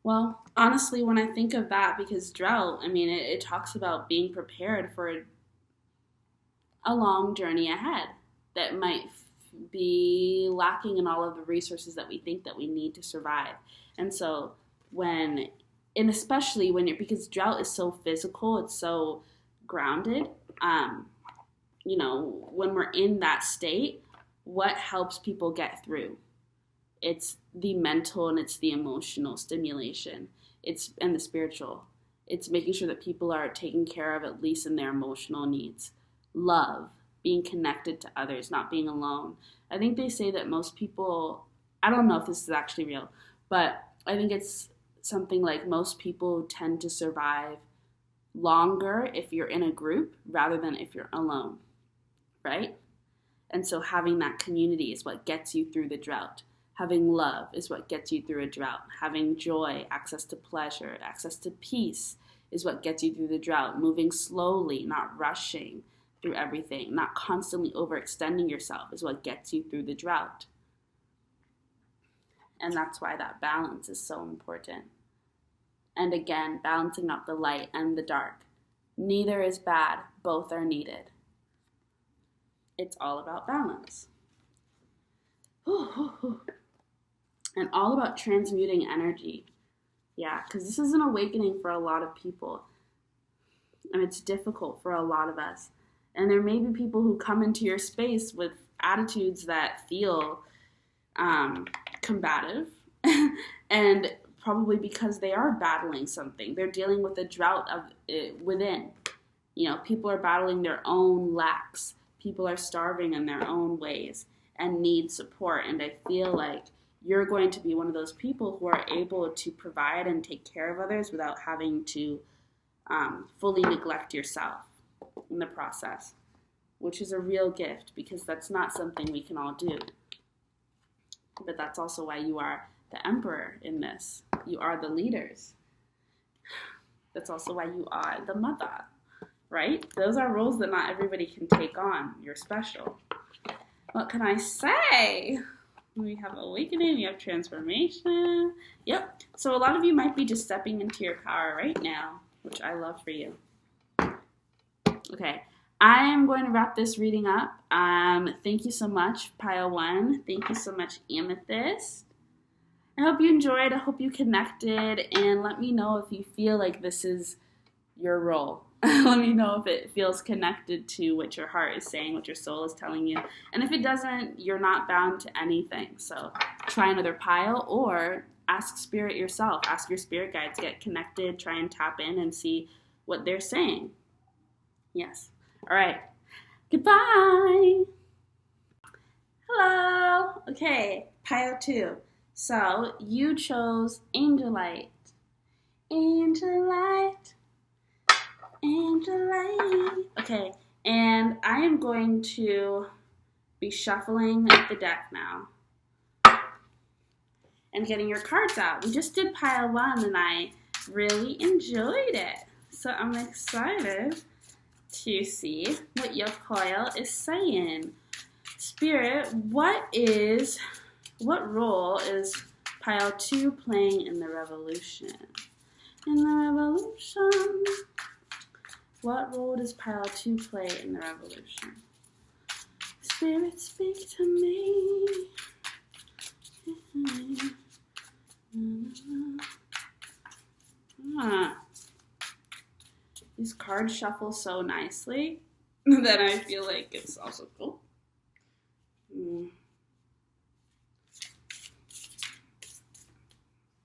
Well, honestly, when I think of that, because drought, it talks about being prepared for a long journey ahead that might be lacking in all of the resources that we think that we need to survive. And so especially because drought is so physical, it's so grounded, when we're in that state, what helps people get through? It's the mental and it's the emotional stimulation. And the spiritual. It's making sure that people are taken care of, at least in their emotional needs. Love, being connected to others, not being alone. I think they say that most people, I don't know if this is actually real, but I think it's something like most people tend to survive longer if you're in a group rather than if you're alone, right? And so having that community is what gets you through the drought. Having love is what gets you through a drought. Having joy, access to pleasure, access to peace is what gets you through the drought. Moving slowly, not rushing through everything, not constantly overextending yourself is what gets you through the drought. And that's why that balance is so important. And again, balancing out the light and the dark. Neither is bad, both are needed. It's all about balance. And all about transmuting energy. Yeah, because this is an awakening for a lot of people. And it's difficult for a lot of us. And there may be people who come into your space with attitudes that feel combative. And probably because they are battling something. They're dealing with a drought of within. People are battling their own lacks. People are starving in their own ways and need support. And I feel like you're going to be one of those people who are able to provide and take care of others without having to fully neglect yourself in the process, which is a real gift because that's not something we can all do. But that's also why you are the emperor in this. You are the leaders. That's also why you are the mother, right? Those are roles that not everybody can take on. You're special. What can I say? We have awakening, we have transformation. Yep. So a lot of you might be just stepping into your power right now, which I love for you. Okay. I am going to wrap this reading up. Thank you so much, Pile 1. Thank you so much, Amethyst. I hope you enjoyed. I hope you connected. And let me know if you feel like this is your role. Let me know if it feels connected to what your heart is saying, what your soul is telling you. And if it doesn't, you're not bound to anything. So try another pile or ask Spirit yourself. Ask your spirit guides. Get connected. Try and tap in and see what they're saying. Yes. All right. Goodbye. Hello. Okay. Pile 2. So you chose Angelite. Angelite. Angelite. Okay. And I am going to be shuffling the deck now. And getting your cards out. We just did Pile 1 and I really enjoyed it. So I'm excited to see what your pile is saying. Spirit, what role is Pile 2 playing in the revolution? In the revolution. What role does Pile 2 play in the revolution? Spirit, speak to me. These cards shuffle so nicely that I feel like it's also cool.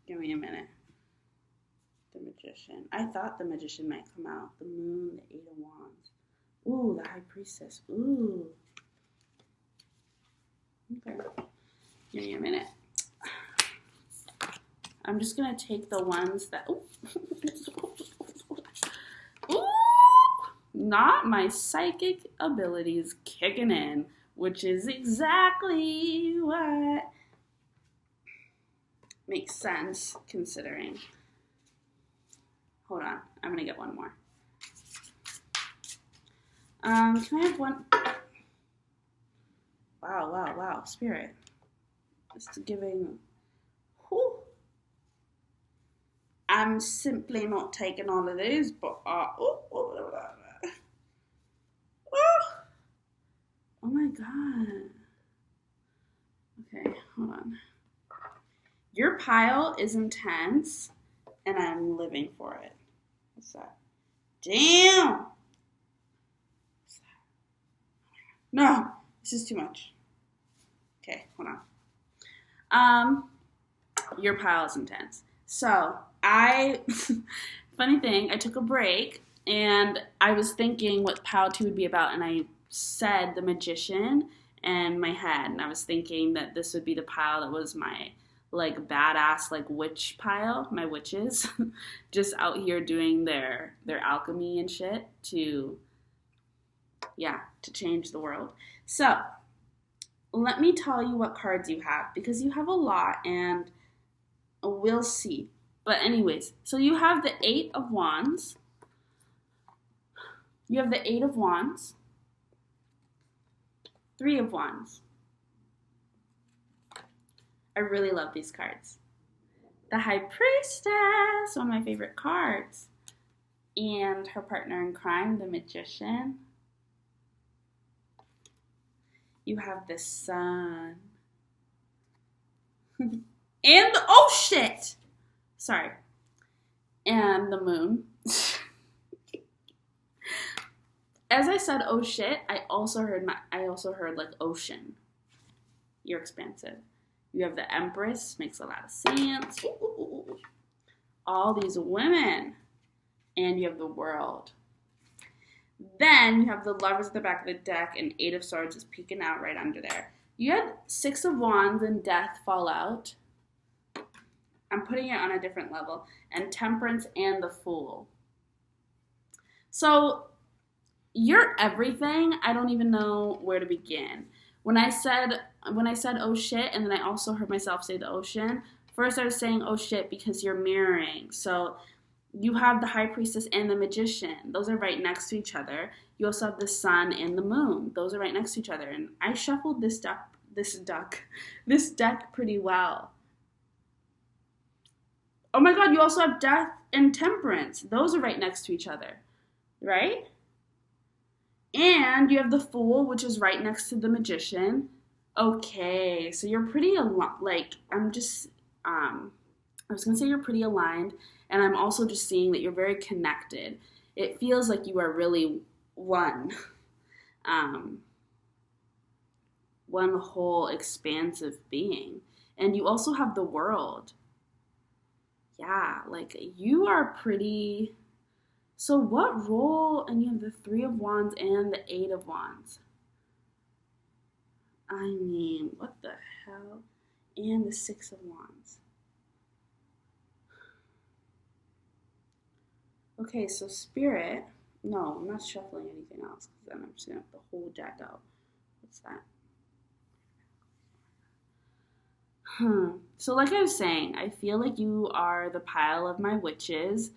Give me a minute. The Magician. I thought the Magician might come out. The Moon, the 8 of Wands. Ooh, the High Priestess. Ooh. Okay. Give me a minute. I'm just going to take the ones that... Ooh. Ooh. Not my psychic abilities kicking in, which is exactly what makes sense considering. Hold on, I'm gonna get one more. Can I have one? Wow, Spirit. Just giving. Whew. I'm simply not taking all of these, but oh my god. Okay, hold on. Your pile is intense, and I'm living for it. What's that? Damn! What's that? No, this is too much. Okay, hold on. Your pile is intense. So, funny thing, I took a break, and I was thinking what pile 2 would be about, and I said the Magician in my head, and I was thinking that this would be the pile that was my like badass like witch pile, my witches just out here doing their alchemy and shit to change the world. So let me tell you what cards you have, because you have a lot and we'll see. But anyways, so you have the 8 of Wands. You have the 8 of Wands. 3 of Wands. I really love these cards. The High Priestess, one of my favorite cards. And her partner in crime, the Magician. You have the Sun. And oh shit! Sorry. And the Moon. As I said, oh shit, I also heard like ocean. You're expansive. You have the Empress, makes a lot of sense. Ooh. All these women. And you have the World. Then you have the Lovers at the back of the deck, and 8 of Swords is peeking out right under there. You had 6 of Wands and Death fall out. I'm putting it on a different level. And Temperance and the Fool. So, you're everything. I don't even know where to begin. When I said oh shit, and then I also heard myself say the ocean, first I was saying oh shit because you're mirroring. So You have the high priestess and the magician. Those are right next to each other. You also have the sun and the moon. Those are right next to each other. And I shuffled this deck pretty well. Oh my God, you also have death and temperance. Those are right next to each other, right? And you have the fool, which is right next to the magician. Okay, so you're pretty like, I was gonna say you're pretty aligned, and I'm also just seeing that you're very connected. It feels like you are really one, one whole expansive being. And you also have the world. Yeah, like you are pretty. So what role, and you have the Three of Wands and the Eight of Wands. I mean, what the hell? And the Six of Wands. Okay, so Spirit, no, I'm not shuffling anything else, because then I'm just going to have the whole deck out. What's that? So like I was saying, I feel like you are the pile of my witches.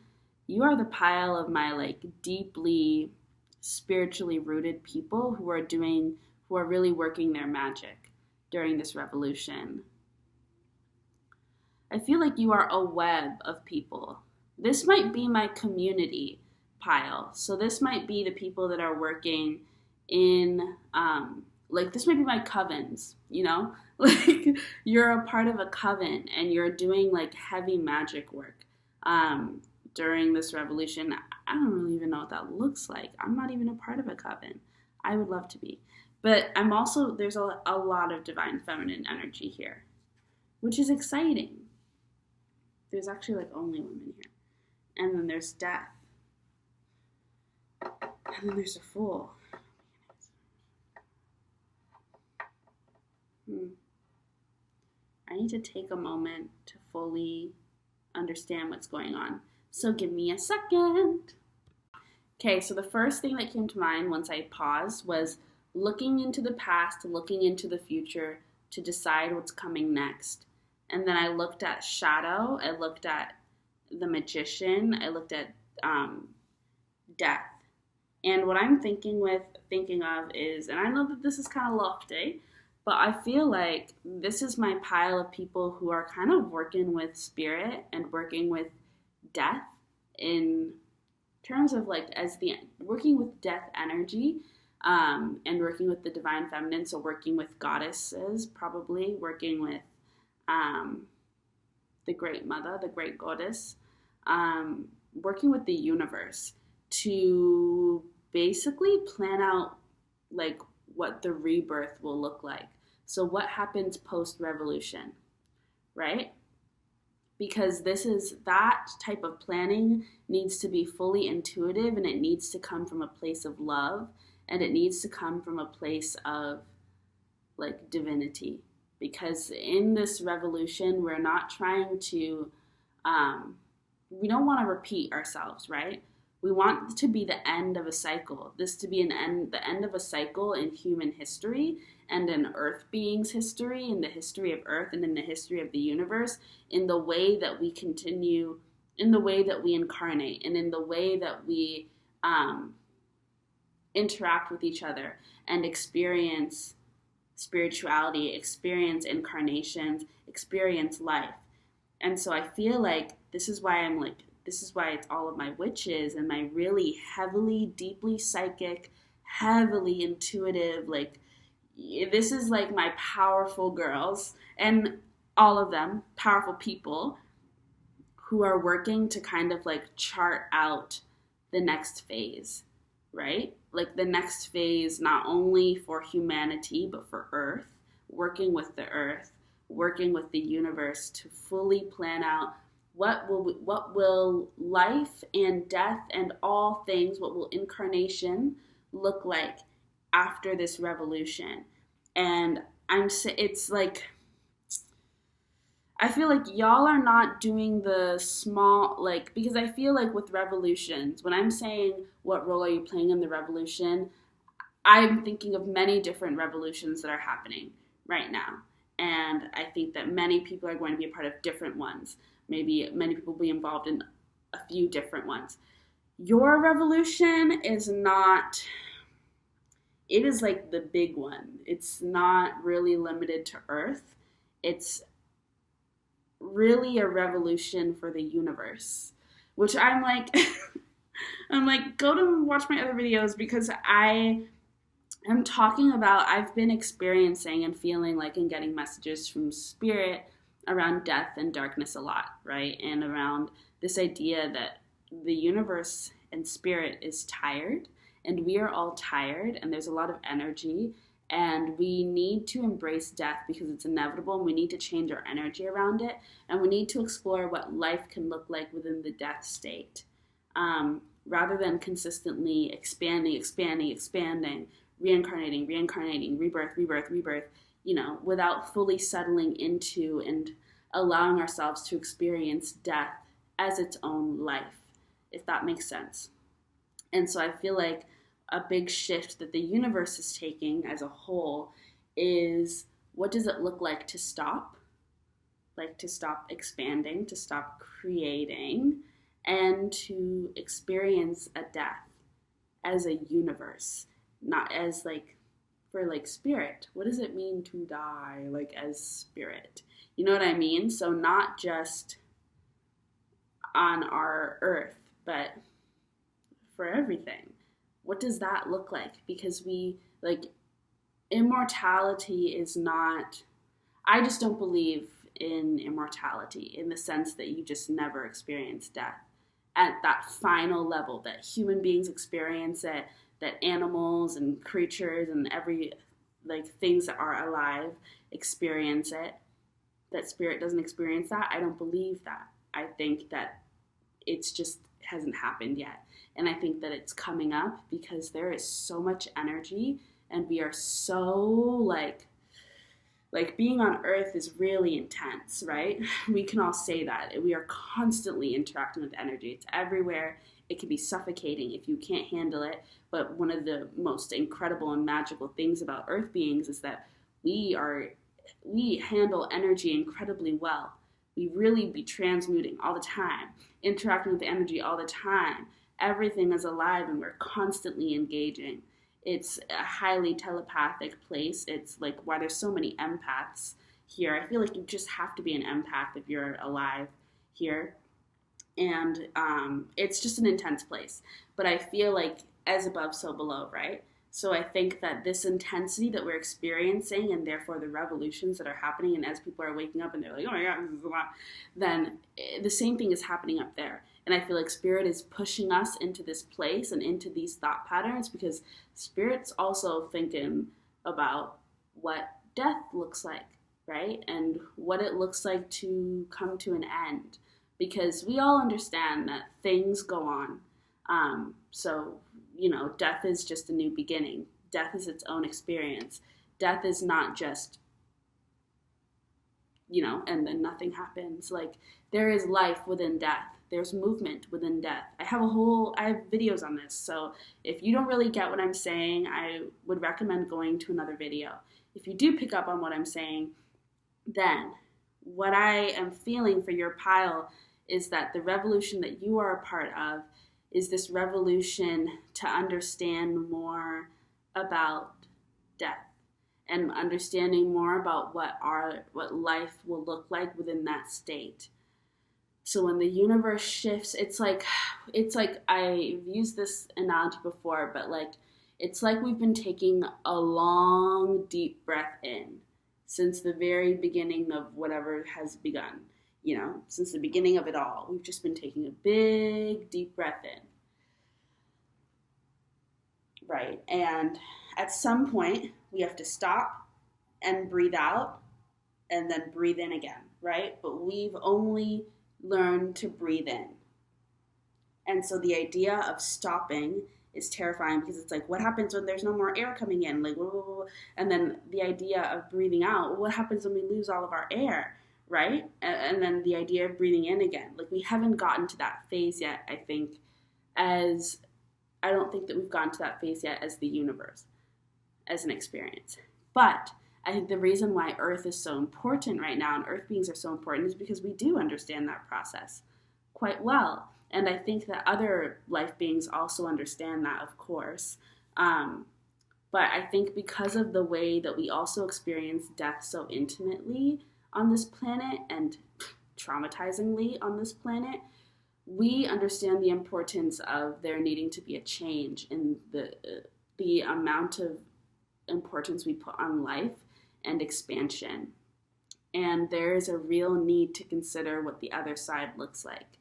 You are the pile of my like deeply spiritually rooted people who are really working their magic during this revolution. I feel like you are a web of people. This might be my community pile. So this might be the people that are working in, like this might be my covens, you know? Like you're a part of a coven and you're doing like heavy magic work during this revolution. I don't really even know what that looks like. I'm not even a part of a coven. I would love to be. But I'm also, there's a lot of divine feminine energy here, which is exciting. There's actually like only women here. And then there's death. And then there's a fool. I need to take a moment to fully understand what's going on. So give me a second. Okay, so the first thing that came to mind once I paused was looking into the past, looking into the future to decide what's coming next. And then I looked at shadow, I looked at the magician, I looked at death. And what I'm thinking of is, and I know that this is kind of lofty, but I feel like this is my pile of people who are kind of working with spirit and working with death in terms of like working with death energy and working with the divine feminine. So working with goddesses, probably working with the great mother, the great goddess, working with the universe to basically plan out like what the rebirth will look like. So what happens post-revolution, right? Because that type of planning needs to be fully intuitive, and it needs to come from a place of love, and it needs to come from a place of like divinity. Because in this revolution, we're not trying to, we don't want to repeat ourselves, right? We want to be the end of a cycle. This to be the end of a cycle in human history and in Earth beings' history, in the history of Earth and in the history of the universe, in the way that we continue, in the way that we incarnate, and in the way that we interact with each other and experience spirituality, experience incarnations, experience life. And so I feel like this is why it's all of my witches and my really heavily, deeply psychic, heavily intuitive, like, this is like my powerful girls, and all of them, powerful people who are working to kind of like chart out the next phase, right? Like the next phase, not only for humanity, but for Earth, working with the Earth, working with the universe to fully plan out what will life and death and all things, what will incarnation look like after this revolution. And it's like, I feel like y'all are not doing the small, like, because I feel like with revolutions, when I'm saying what role are you playing in the revolution, I'm thinking of many different revolutions that are happening right now. And I think that many people are going to be a part of different ones. Maybe many people will be involved in a few different ones. Your revolution is not, it is like the big one. It's not really limited to Earth. It's really a revolution for the universe, which I'm like, I'm like, go to watch my other videos, because I am talking about, I've been experiencing and feeling like and getting messages from spirit around death and darkness a lot, right? And around this idea that the universe and spirit is tired, and we are all tired, and there's a lot of energy, and we need to embrace death because it's inevitable, and we need to change our energy around it, and we need to explore what life can look like within the death state, rather than consistently expanding, reincarnating, rebirth, without fully settling into and allowing ourselves to experience death as its own life, if that makes sense. And so I feel like a big shift that the universe is taking as a whole is, what does it look like to stop? Like to stop expanding, to stop creating, and to experience a death as a universe, not as like, for like spirit. What does it mean to die like as spirit? You know what I mean? So not just on our earth, but for everything. What does that look like? Because immortality is not, I just don't believe in immortality in the sense that you just never experience death at that final level, that human beings experience it, that animals and creatures and every, things that are alive experience it, that spirit doesn't experience that. I don't believe that. I think that it's just hasn't happened yet. And I think that it's coming up because there is so much energy, and we are so like being on Earth is really intense, right? We can all say that. We are constantly interacting with energy. It's everywhere. It can be suffocating if you can't handle it. But one of the most incredible and magical things about Earth beings is that we handle energy incredibly well. We really be transmuting all the time, interacting with the energy all the time. Everything is alive, and we're constantly engaging. It's a highly telepathic place. It's like why there's so many empaths here. I feel like you just have to be an empath if you're alive here. And it's just an intense place. But I feel like as above, so below, right? So I think that this intensity that we're experiencing, and therefore the revolutions that are happening, and as people are waking up and they're like, oh my God, this is a lot, then the same thing is happening up there. And I feel like spirit is pushing us into this place and into these thought patterns, because spirit's also thinking about what death looks like, right? And what it looks like to come to an end. Because we all understand that things go on. So, death is just a new beginning. Death is its own experience. Death is not just, and then nothing happens. Like, there is life within death. There's movement within death. I have videos on this. So if you don't really get what I'm saying, I would recommend going to another video. If you do pick up on what I'm saying, then what I am feeling for your pile is that the revolution that you are a part of is this revolution to understand more about death and understanding more about what life will look like within that state. So when the universe shifts, it's like I've used this analogy before, but it's like we've been taking a long, deep breath in since the very beginning of whatever has begun. Since the beginning of it all, we've just been taking a big, deep breath in. Right? And at some point, we have to stop and breathe out and then breathe in again, right? But we've only learned to breathe in. And so the idea of stopping is terrifying, because it's like, what happens when there's no more air coming in? And then the idea of breathing out, what happens when we lose all of our air? Right? And then the idea of breathing in again. We haven't gotten to that phase yet, I don't think that we've gotten to that phase yet as the universe, as an experience. But I think the reason why Earth is so important right now, and Earth beings are so important, is because we do understand that process quite well. And I think that other life beings also understand that, of course. But I think because of the way that we also experience death so intimately on this planet and traumatizingly on this planet, we understand the importance of there needing to be a change in the amount of importance we put on life and expansion. And there is a real need to consider what the other side looks like.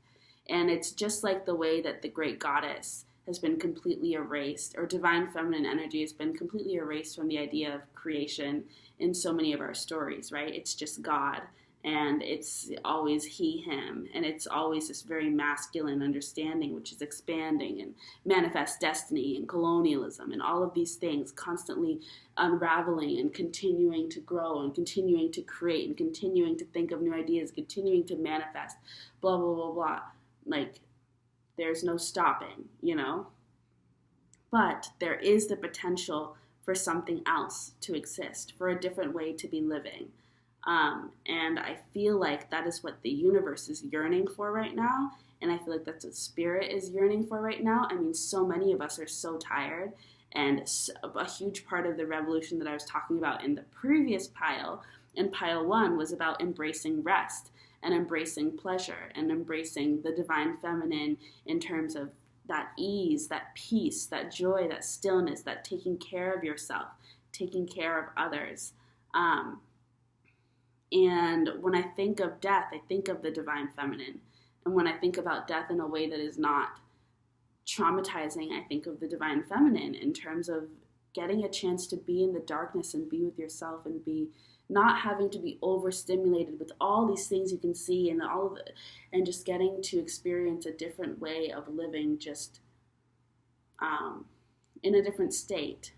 And it's just like the way that the great goddess has been completely erased, or divine feminine energy has been completely erased from the idea of creation in so many of our stories, right? It's just God, and it's always he, him, and it's always this very masculine understanding, which is expanding and manifest destiny and colonialism and all of these things constantly unraveling and continuing to grow and continuing to create and continuing to think of new ideas, continuing to manifest, blah, blah, blah, blah. Like, there's no stopping, you know? But there is the potential for something else to exist, for a different way to be living. And I feel like that is what the universe is yearning for right now. And I feel like that's what spirit is yearning for right now. I mean, so many of us are so tired. And a huge part of the revolution that I was talking about in the previous pile, in pile 1, was about embracing rest and embracing pleasure and embracing the divine feminine in terms of that ease, that peace, that joy, that stillness, that taking care of yourself, taking care of others. And when I think of death, I think of the divine feminine. And when I think about death in a way that is not traumatizing, I think of the divine feminine in terms of getting a chance to be in the darkness and be with yourself and be not having to be overstimulated with all these things you can see and all of it, and just getting to experience a different way of living, just in a different state,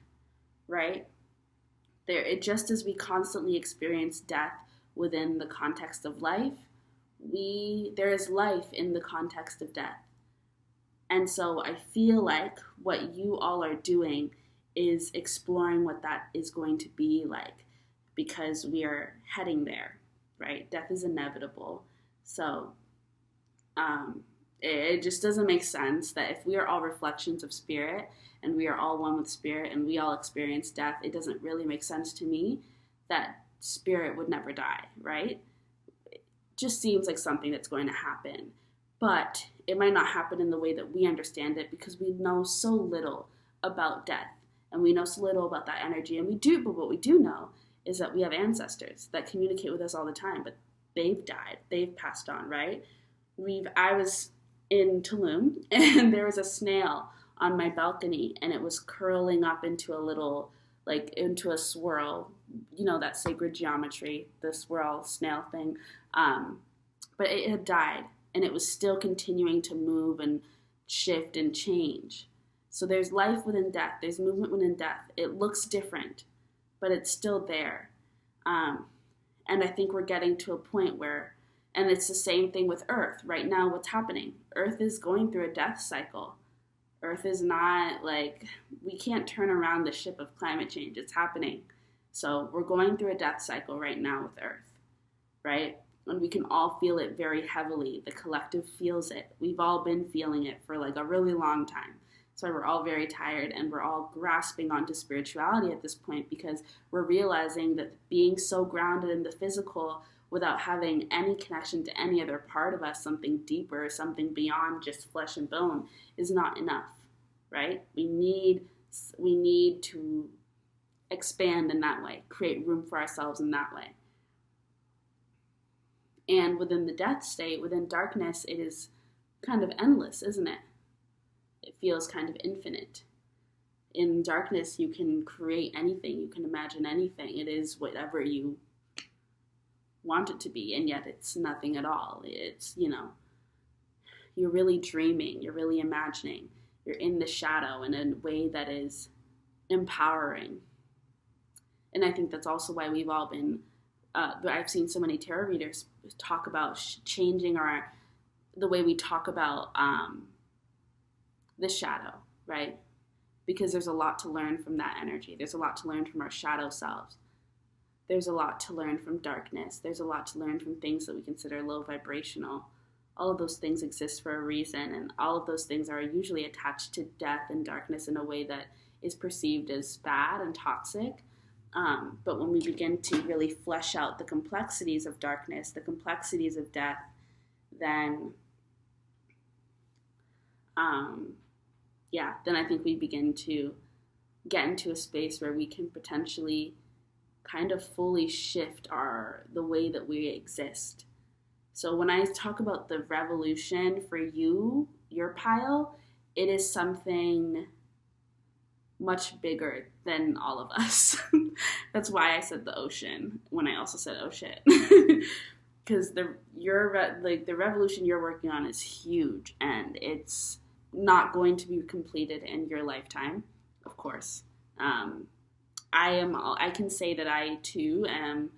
right? Just as we constantly experience death within the context of life, there is life in the context of death. And so I feel like what you all are doing is exploring what that is going to be like, because we are heading there, right? Death is inevitable. So it just doesn't make sense that if we are all reflections of spirit and we are all one with spirit and we all experience death, it doesn't really make sense to me that spirit would never die, right? It just seems like something that's going to happen. But it might not happen in the way that we understand it because we know so little about death and we know so little about that energy. But what we do know is that we have ancestors that communicate with us all the time, but they've died, they've passed on, right? I was in Tulum and there was a snail on my balcony and it was curling up into into a swirl, you know, that sacred geometry, the swirl snail thing. But it had died and it was still continuing to move and shift and change. So there's life within death, there's movement within death. It looks different, but it's still there. And I think we're getting to a point where, and it's the same thing with Earth. Right now, what's happening? Earth is going through a death cycle. Earth is not we can't turn around the ship of climate change. It's happening. So we're going through a death cycle right now with Earth, right? And we can all feel it very heavily. The collective feels it. We've all been feeling it for a really long time. So we're all very tired and we're all grasping onto spirituality at this point because we're realizing that being so grounded in the physical without having any connection to any other part of us, something deeper, something beyond just flesh and bone, is not enough, right? We need to expand in that way, create room for ourselves in that way. And within the death state, within darkness, it is kind of endless, isn't it? It feels kind of infinite. In darkness, you can create anything, you can imagine anything. It is whatever you want it to be, and yet it's nothing at all. It's, you're really dreaming, you're really imagining, you're in the shadow in a way that is empowering. And I think that's also why we've all been, I've seen so many tarot readers talk about changing the way we talk about the shadow, right? Because there's a lot to learn from that energy. There's a lot to learn from our shadow selves. There's a lot to learn from darkness. There's a lot to learn from things that we consider low vibrational. all of those things exist for a reason, and all of those things are usually attached to death and darkness in a way that is perceived as bad and toxic. But when we begin to really flesh out the complexities of darkness, the complexities of death, then then I think we begin to get into a space where we can potentially kind of fully shift the way that we exist. So when I talk about the revolution for you, your pile, it is something much bigger than all of us. That's why I said the ocean when I also said oh shit. Because the revolution you're working on is huge, and it's not going to be completed in your lifetime, of course. I can say that I too am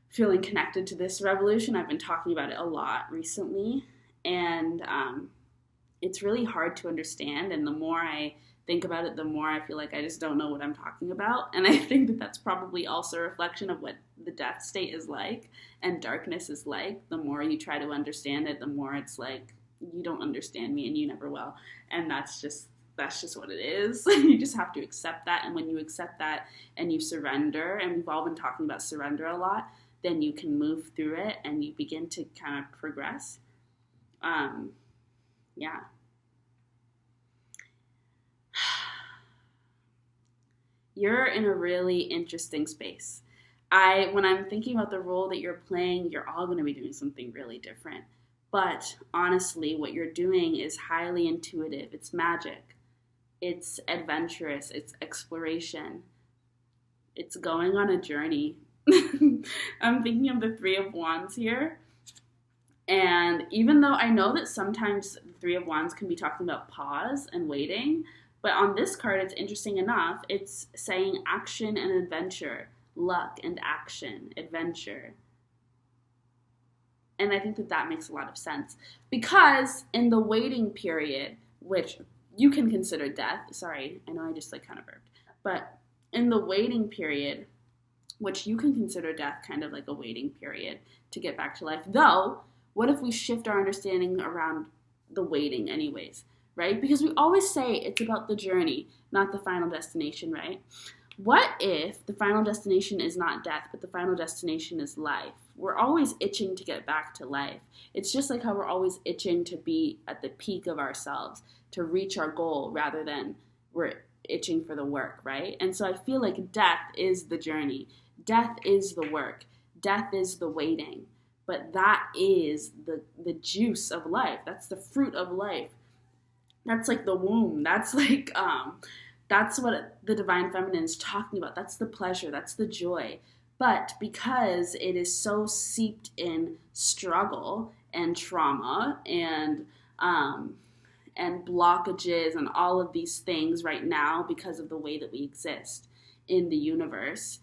feeling connected to this revolution. I've been talking about it a lot recently, and it's really hard to understand, and the more I think about it, the more I feel like I just don't know what I'm talking about. And I think that that's probably also a reflection of what the death state is like and darkness is like. The more you try to understand it, the more it's like, you don't understand me and you never will. And that's just what it is. You just have to accept that. And when you accept that and you surrender, and we've all been talking about surrender a lot, then you can move through it and you begin to kind of progress. You're in a really interesting space. When I'm thinking about the role that you're playing, you're all going to be doing something really different. But honestly, what you're doing is highly intuitive. It's magic. It's adventurous. It's exploration. It's going on a journey. I'm thinking of the Three of Wands here. And even though I know that sometimes the Three of Wands can be talking about pause and waiting, but on this card, it's interesting enough. It's saying action and adventure, luck and action, adventure. And I think that makes a lot of sense. Because in the waiting period, which you can consider death, sorry, I know I just kind of burped, but in the waiting period, which you can consider death kind of like a waiting period to get back to life. Though, what if we shift our understanding around the waiting anyways, right? Because we always say it's about the journey, not the final destination, right? What if the final destination is not death, but the final destination is life? We're always itching to get back to life. It's just like how we're always itching to be at the peak of ourselves, to reach our goal rather than we're itching for the work, right? And so I feel like death is the journey. Death is the work. Death is the waiting. But that is the juice of life. That's the fruit of life. That's like the womb. That's like, that's what the Divine Feminine is talking about. That's the pleasure. That's the joy. But because it is so seeped in struggle and trauma and blockages and all of these things right now because of the way that we exist in the universe,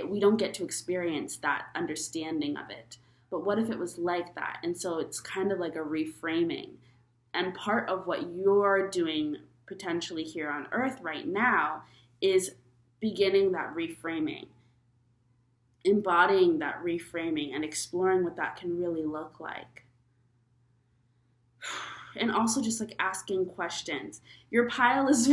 we don't get to experience that understanding of it. But what if it was like that? And so it's kind of like a reframing. And part of what you're doing potentially here on Earth right now is beginning that reframing, embodying that reframing and exploring what that can really look like. And also just asking questions. Your pile is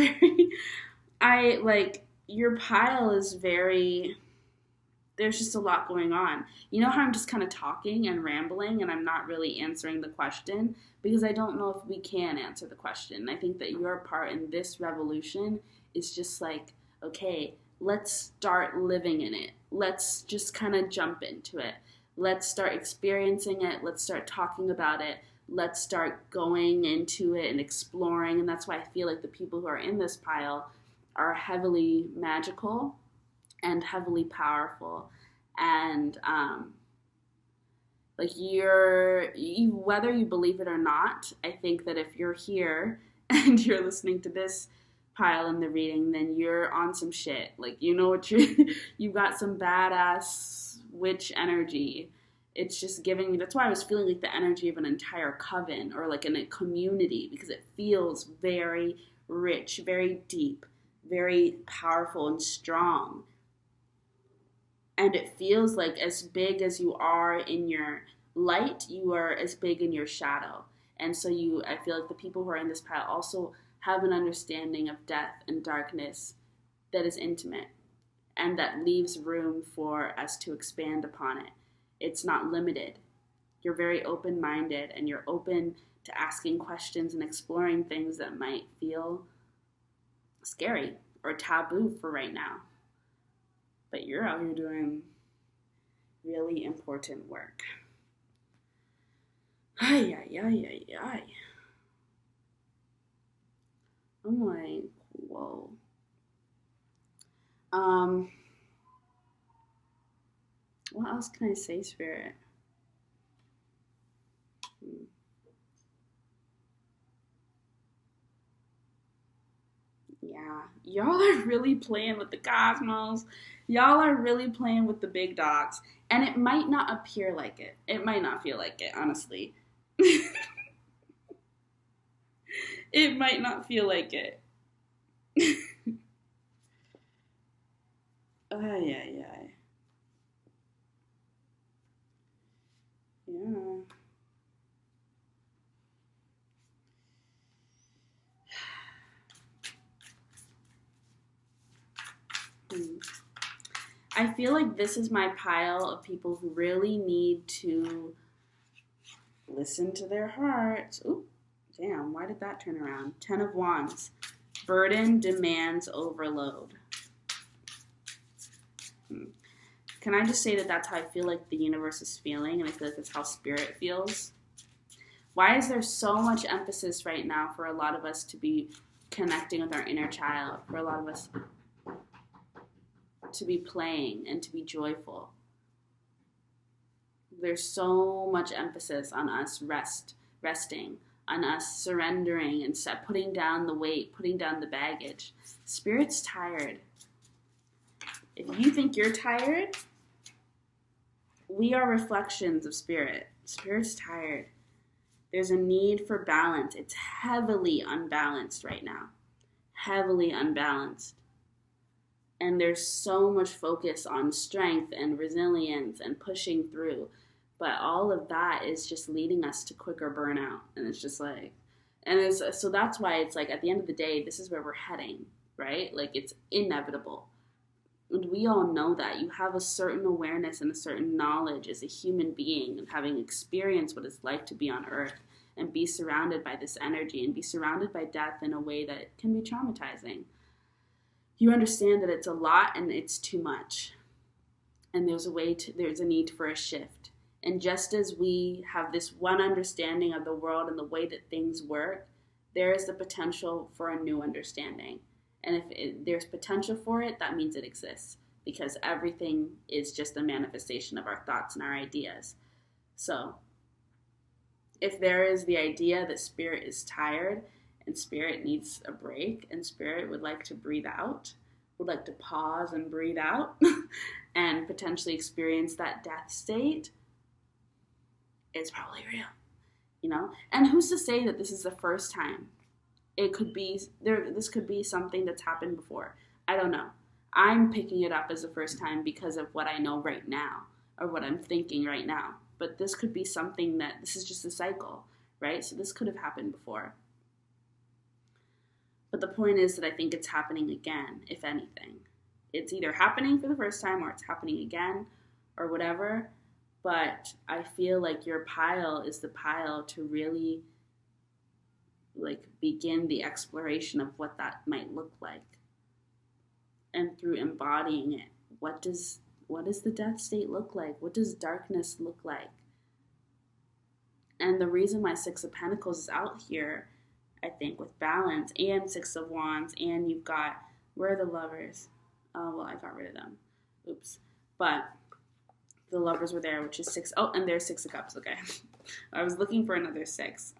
there's just a lot going on. You know how I'm just kind of talking and rambling and I'm not really answering the question? Because I don't know if we can answer the question. I think that your part in this revolution is just okay, let's start living in it. Let's just kind of jump into it. Let's start experiencing it. Let's start talking about it. Let's start going into it and exploring. And that's why I feel like the people who are in this pile are heavily magical and heavily powerful. And whether you believe it or not, I think that if you're here and you're listening to this pile in the reading, then you're on some shit. You know what you've got some badass witch energy. It's just giving me, that's why I was feeling the energy of an entire coven or in a community, because it feels very rich, very deep, very powerful and strong. And it feels as big as you are in your light, you are as big in your shadow. And so I feel like the people who are in this pile also have an understanding of death and darkness that is intimate and that leaves room for us to expand upon it. It's not limited. You're very open-minded and you're open to asking questions and exploring things that might feel scary or taboo for right now. But you're out here doing really important work. Ay, ay, ay, ay, ay. I'm like, whoa. What else can I say, Spirit? Yeah, y'all are really playing with the cosmos. Y'all are really playing with the big dogs. And it might not appear like it. It might not feel like it, honestly. It might not feel like it. Ay, ay, ay. Yeah. I feel like this is my pile of people who really need to listen to their hearts. Ooh, damn, why did that turn around? 10 of Wands. Burden demands overload. Can I just say that that's how I feel like the universe is feeling, and I feel like that's how spirit feels? Why is there so much emphasis right now for a lot of us to be connecting with our inner child, for a lot of us to be playing and to be joyful? There's so much emphasis on us resting, on us surrendering and putting down the weight, putting down the baggage. Spirit's tired. If you think you're tired, we are reflections of spirit. Spirit's tired. There's a need for balance. It's heavily unbalanced right now. Heavily unbalanced. And there's so much focus on strength and resilience and pushing through. But all of that is just leading us to quicker burnout. And it's just like, so that's why it's like, at the end of the day, this is where we're heading, right? Like, it's inevitable. And we all know that. You have a certain awareness and a certain knowledge as a human being and having experienced what it's like to be on earth and be surrounded by this energy and be surrounded by death in a way that can be traumatizing. You understand that it's a lot and it's too much. And there's a need for a shift. And just as we have this one understanding of the world and the way that things work, there is the potential for a new understanding. And if there's potential for it, that means it exists, because everything is just a manifestation of our thoughts and our ideas. So if there is the idea that spirit is tired and spirit needs a break and spirit would like to breathe out, would like to pause and breathe out and potentially experience that death state, it's probably real, you know? And who's to say that this is the first time? It could be this could be something that's happened before. I don't know. I'm picking it up as the first time because of what I know right now or what I'm thinking right now. But this could be something this is just a cycle, right? So this could have happened before. But the point is that I think it's happening again, if anything. It's either happening for the first time or it's happening again or whatever. But I feel like your pile is the pile to really begin the exploration of what that might look like. And through embodying it, what does the death state look like? What does darkness look like? And the reason why Six of Pentacles is out here, I think, with balance and Six of Wands, and you've got, where are the Lovers? Oh, well, I got rid of them. Oops. But the Lovers were there, which is six. Oh, and there's Six of Cups. Okay. I was looking for another six.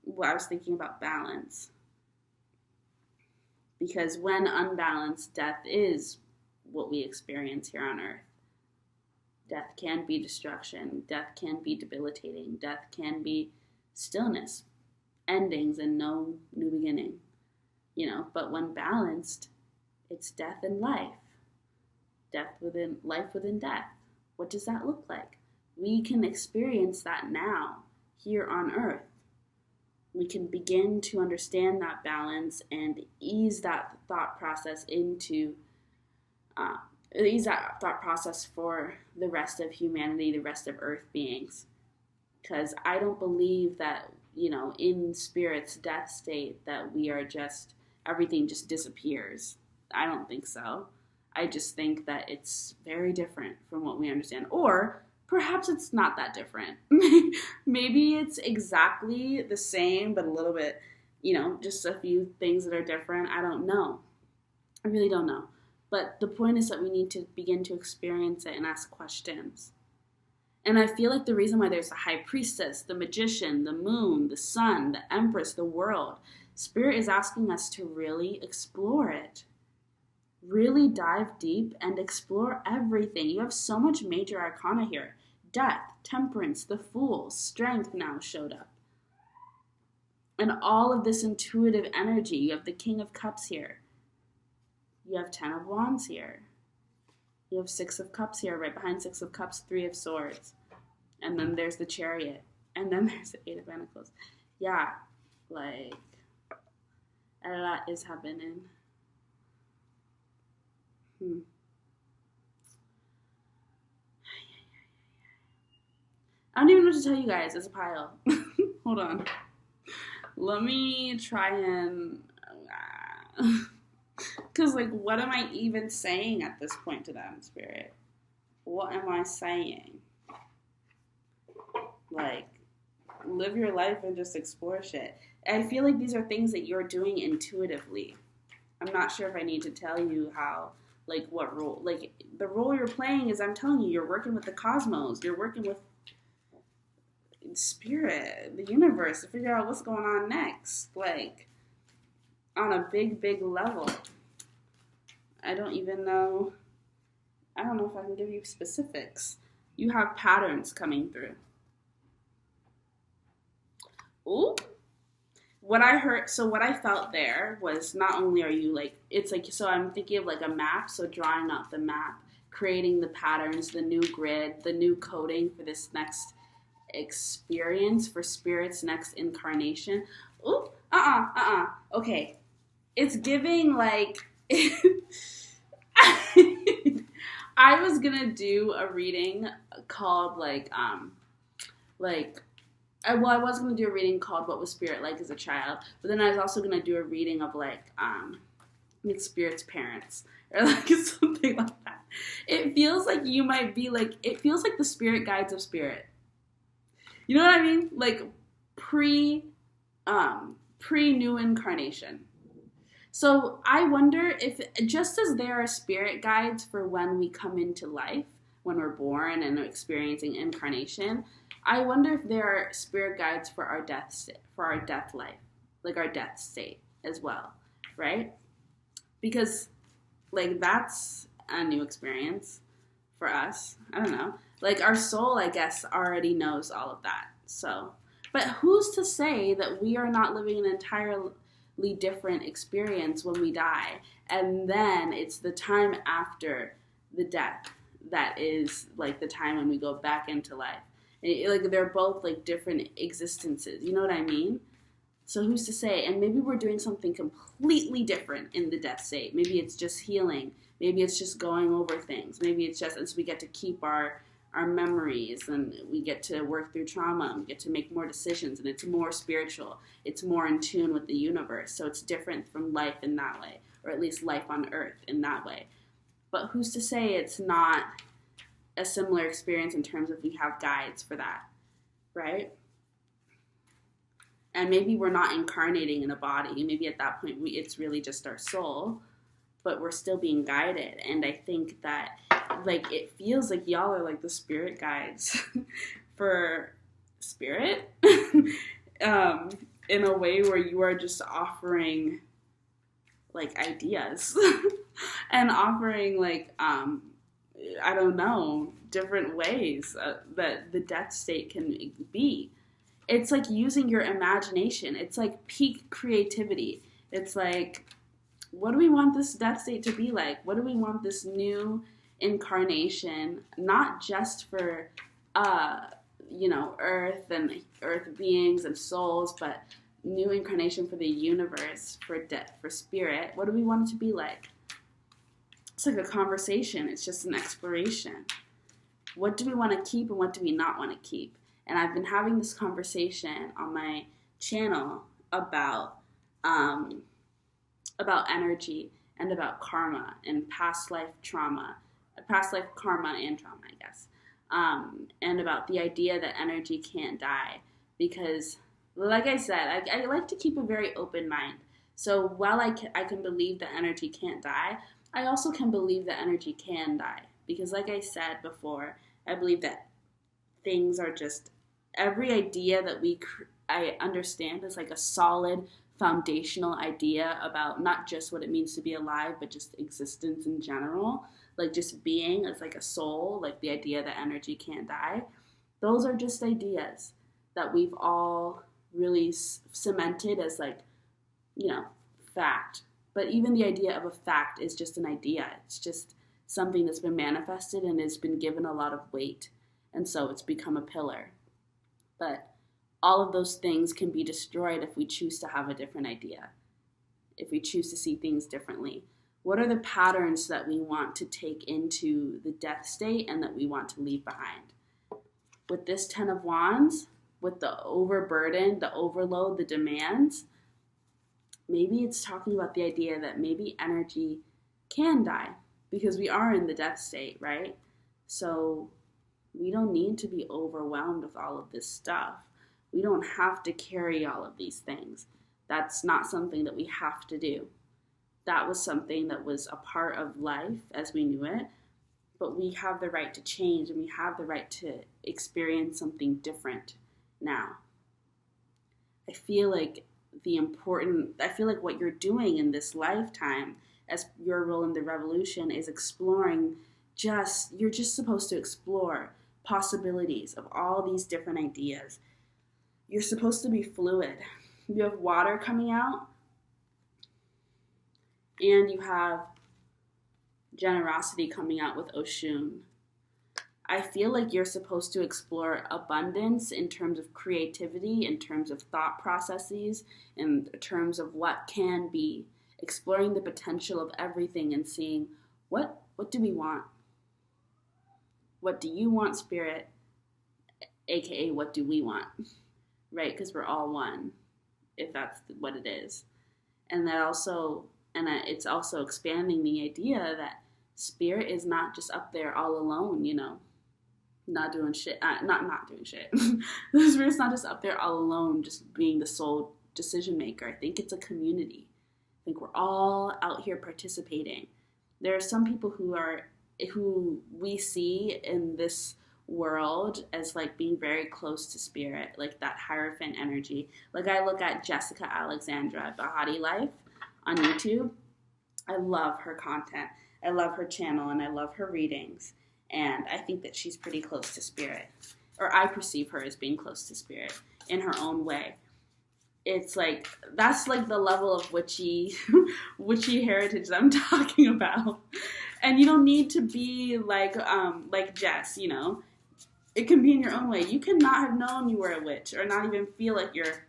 Well, I was thinking about balance. Because when unbalanced, death is what we experience here on earth. Death can be destruction. Death can be debilitating. Death can be stillness, endings, and no new beginning. You know, but when balanced, it's death and life. Life within death. What does that look like? We can experience that now, here on earth. We can begin to understand that balance and ease that thought process for the rest of humanity, the rest of earth beings. Because I don't believe that, in spirit's death state, that we are just, everything just disappears. I don't think so. I just think that it's very different from what we understand. Or perhaps it's not that different. Maybe it's exactly the same, but a little bit, just a few things that are different. I don't know. I really don't know. But the point is that we need to begin to experience it and ask questions. And I feel like the reason why there's the high priestess, the magician, the moon, the sun, the empress, the world, Spirit is asking us to really explore it. Really dive deep and explore everything. You have so much major arcana here. Death, temperance, the fool, strength now showed up. And all of this intuitive energy. You have the King of Cups here. You have 10 of Wands here. You have 6 of Cups here, right behind 6 of Cups, 3 of Swords. And then there's the Chariot. And then there's the 8 of Pentacles. Yeah, like, a lot is happening. I don't even know what to tell you guys. It's a pile. Hold on. Let me try and... Because, what am I even saying at this point to them, Spirit? What am I saying? Live your life and just explore shit. I feel like these are things that you're doing intuitively. I'm not sure if I need to tell you how, what role. The role you're playing is, I'm telling you, you're working with the cosmos. You're working with Spirit, the universe, to figure out what's going on next. On a big, big level. I don't know if I can give you specifics. You have patterns coming through. Ooh. What I felt there was, not only are you so I'm thinking of a map, so drawing out the map, creating the patterns, the new grid, the new coding for this next experience, for Spirit's next incarnation. Ooh, okay. It's giving I was gonna do a reading called I was gonna do a reading called What Was Spirit Like as a Child, but then I was also gonna do a reading of Spirit's parents, or something like that. It feels like you might be it feels like the spirit guides of Spirit. You know what I mean? Pre-new incarnation. So I wonder if, just as there are spirit guides for when we come into life, when we're born and experiencing incarnation, I wonder if there are spirit guides for our death life, our death state as well, right? Because that's a new experience for us. I don't know. Our soul, I guess, already knows all of that. So, but who's to say that we are not living an entirely different experience when we die, and then it's the time after the death that is the time when we go back into life. And they're both different existences. You know what I mean? So who's to say? And maybe we're doing something completely different in the death state. Maybe it's just healing. Maybe it's just going over things. Maybe it's just as we get to keep our memories, and we get to work through trauma, and we get to make more decisions, and it's more spiritual. It's more in tune with the universe. So it's different from life in that way, or at least life on earth in that way. But who's to say it's not a similar experience in terms of we have guides for that, right? And maybe we're not incarnating in a body. Maybe at that point it's really just our soul, but we're still being guided. And I think that it feels like y'all are the spirit guides for Spirit in a way where you are just offering ideas and offering I don't know, different ways that the death state can be. It's using your imagination. It's peak creativity. It's what do we want this death state to be like? What do we want this new incarnation, not just for earth and earth beings and souls, but new incarnation for the universe, for spirit. What do we want it to be like? It's like a conversation. It's just an exploration. What do we want to keep and what do we not want to keep? And I've been having this conversation on my channel about energy and about karma and past life karma and trauma, I guess. And about the idea that energy can't die, because, like I said, I like to keep a very open mind. So while I can believe that energy can't die, I also can believe that energy can die, because, like I said before, I believe that things are just, every idea that I understand is like a solid foundational idea about not just what it means to be alive, but just existence in general. Like just being as like a soul, like the idea that energy can't die. Those are just ideas that we've all really cemented as like, fact. But even the idea of a fact is just an idea. It's just something that's been manifested and has been given a lot of weight. And so it's become a pillar. But all of those things can be destroyed if we choose to have a different idea, if we choose to see things differently. What are the patterns that we want to take into the death state and that we want to leave behind? With this 10 of Wands, with the overburden, the overload, the demands, maybe it's talking about the idea that maybe energy can die because we are in the death state, right? So we don't need to be overwhelmed with all of this stuff. We don't have to carry all of these things. That's not something that we have to do. That was something that was a part of life as we knew it, but we have the right to change and we have the right to experience something different now. I feel like what you're doing in this lifetime as your role in the revolution is exploring you're just supposed to explore possibilities of all these different ideas. You're supposed to be fluid. You have water coming out, and you have generosity coming out with Oshun. I feel like you're supposed to explore abundance in terms of creativity, in terms of thought processes, in terms of what can be, exploring the potential of everything and seeing what do we want? What do you want, Spirit? AKA, what do we want? Right? Because we're all one, if that's what it is. And it's also expanding the idea that Spirit is not just up there all alone, not doing shit. Not doing shit. The Spirit's not just up there all alone, just being the sole decision maker. I think it's a community. I think we're all out here participating. There are some people who we see in this world as like being very close to Spirit, like that Hierophant energy. Like I look at Jessica Alexandra Bahati Life on YouTube. I love her content. I love her channel and I love her readings. And I think that she's pretty close to Spirit. Or I perceive her as being close to Spirit in her own way. It's like, that's like the level of witchy heritage that I'm talking about. And you don't need to be like Jess, It can be in your own way. You cannot have known you were a witch or not even feel like you're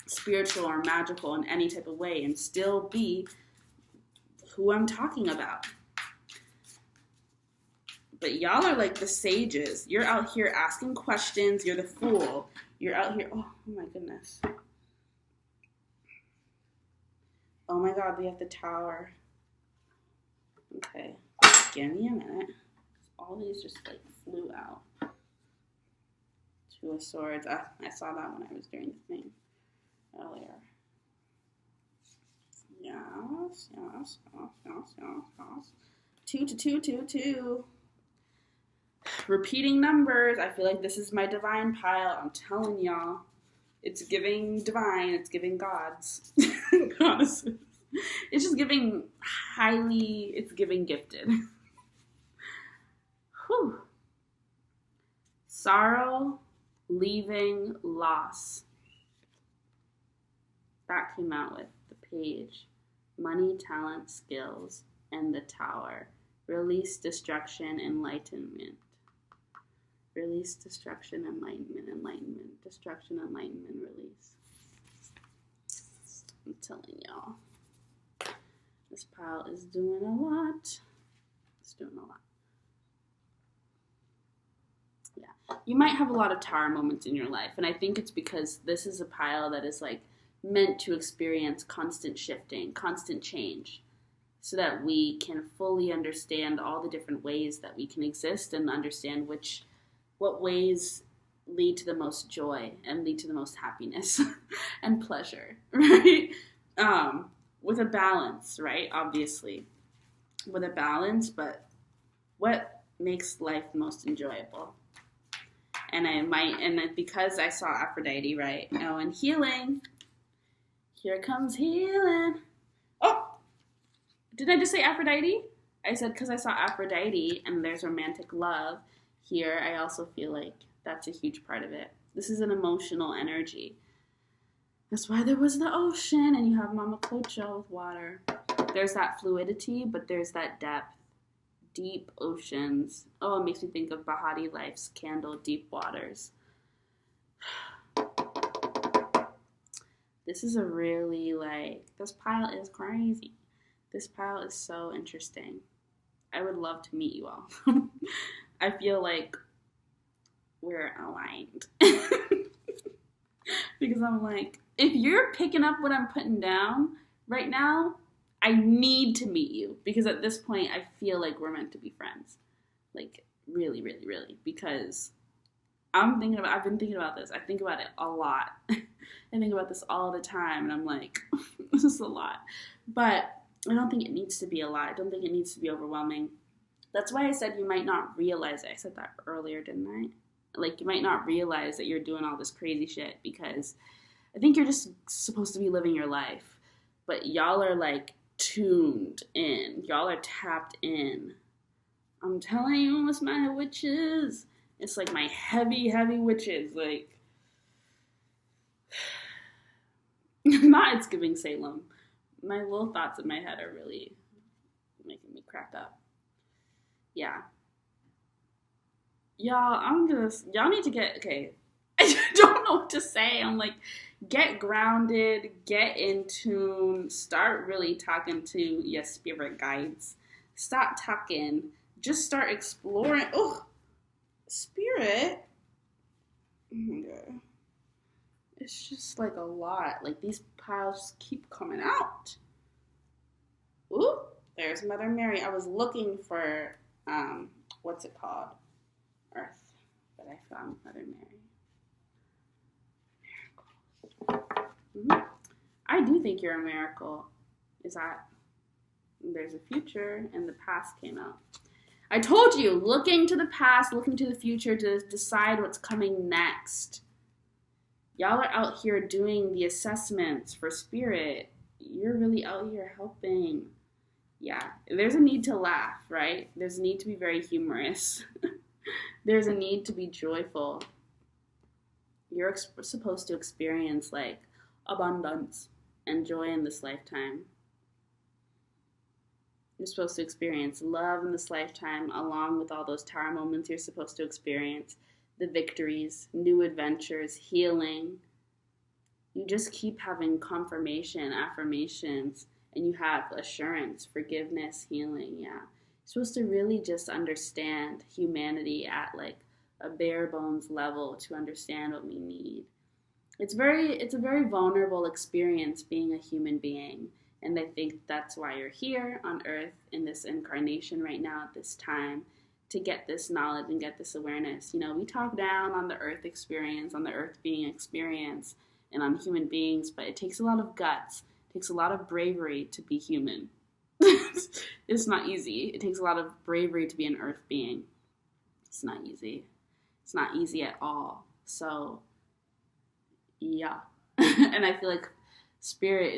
spiritual or magical in any type of way and still be who I'm talking about. But y'all are like the sages. You're out here asking questions. You're the fool. You're out here. Oh my goodness. Oh my God, we have the tower. Okay. Give me a minute. All these just like flew out. Two of Swords. I saw that when I was doing the thing earlier. Yes. 2. Repeating numbers. I feel like this is my divine pile. I'm telling y'all. It's giving divine. It's giving gods. Goddesses. It's just giving it's giving gifted. Whew. Sorrow, leaving, loss. That came out with the Page. Money, talent, skills, and the Tower. Release, destruction, enlightenment. Release, destruction, enlightenment, enlightenment, destruction, enlightenment, release. I'm telling y'all, this pile is doing a lot. It's doing a lot. Yeah. You might have a lot of tower moments in your life, and I think it's because this is a pile that is like meant to experience constant shifting, constant change, so that we can fully understand all the different ways that we can exist and understand what ways lead to the most joy and lead to the most happiness and pleasure, right? With a balance, right? Obviously, with a balance, but what makes life most enjoyable? And because I saw Aphrodite, right? Oh, and healing. Here comes healing. Oh, did I just say Aphrodite? I said because I saw Aphrodite and there's romantic love. Here, I also feel like that's a huge part of it. This is an emotional energy. That's why there was the ocean, and you have Mama Kocha with water. There's that fluidity, but there's that depth. Deep oceans. Oh, it makes me think of Bahati Life's candle, Deep Waters. This is a really, this pile is crazy. This pile is so interesting. I would love to meet you all. I feel like we're aligned. Because I'm like, if you're picking up what I'm putting down right now, I need to meet you. Because at this point, I feel like we're meant to be friends. Like, really, really, really. Because I've been thinking about this. I think about it a lot. I think about this all the time. And I'm like, this is a lot. But I don't think it needs to be a lot. I don't think it needs to be overwhelming. That's why I said you might not realize it. I said that earlier, didn't I? Like, you might not realize that you're doing all this crazy shit because I think you're just supposed to be living your life. But y'all are, like, tuned in. Y'all are tapped in. I'm telling you, it's my witches. It's, like, my heavy, heavy witches. Like, not it's giving Salem. My little thoughts in my head are really making me crack up. Yeah. Y'all need to get, okay, I don't know what to say. I'm like, get grounded, get in tune, start really talking to your spirit guides. Stop talking. Just start exploring. Oh, spirit. Oh my God. It's just like a lot. Like these piles just keep coming out. Ooh, there's Mother Mary. I was looking for, what's it called? Earth. But I found Mother Mary. Miracles. Mm-hmm. I do think you're a miracle. Is that there's a future and the past came out. I told you, looking to the past, looking to the future to decide what's coming next. Y'all are out here doing the assessments for spirit. You're really out here helping. Yeah, there's a need to laugh, right? There's a need to be very humorous. There's a need to be joyful. You're supposed to experience like abundance and joy in this lifetime. You're supposed to experience love in this lifetime along with all those tower moments you're supposed to experience, the victories, new adventures, healing. You just keep having confirmation, affirmations, and you have assurance, forgiveness, healing, yeah. You're supposed to really just understand humanity at like a bare bones level to understand what we need. It's a very vulnerable experience being a human being. And I think that's why you're here on Earth in this incarnation right now at this time, to get this knowledge and get this awareness. You know, we talk down on the Earth experience, on the Earth being experience, and on human beings, but it takes a lot of guts. It takes a lot of bravery to be human. It's not easy. It takes a lot of bravery to be an Earth being. It's not easy. It's not easy at all. So, yeah. And I feel like Spirit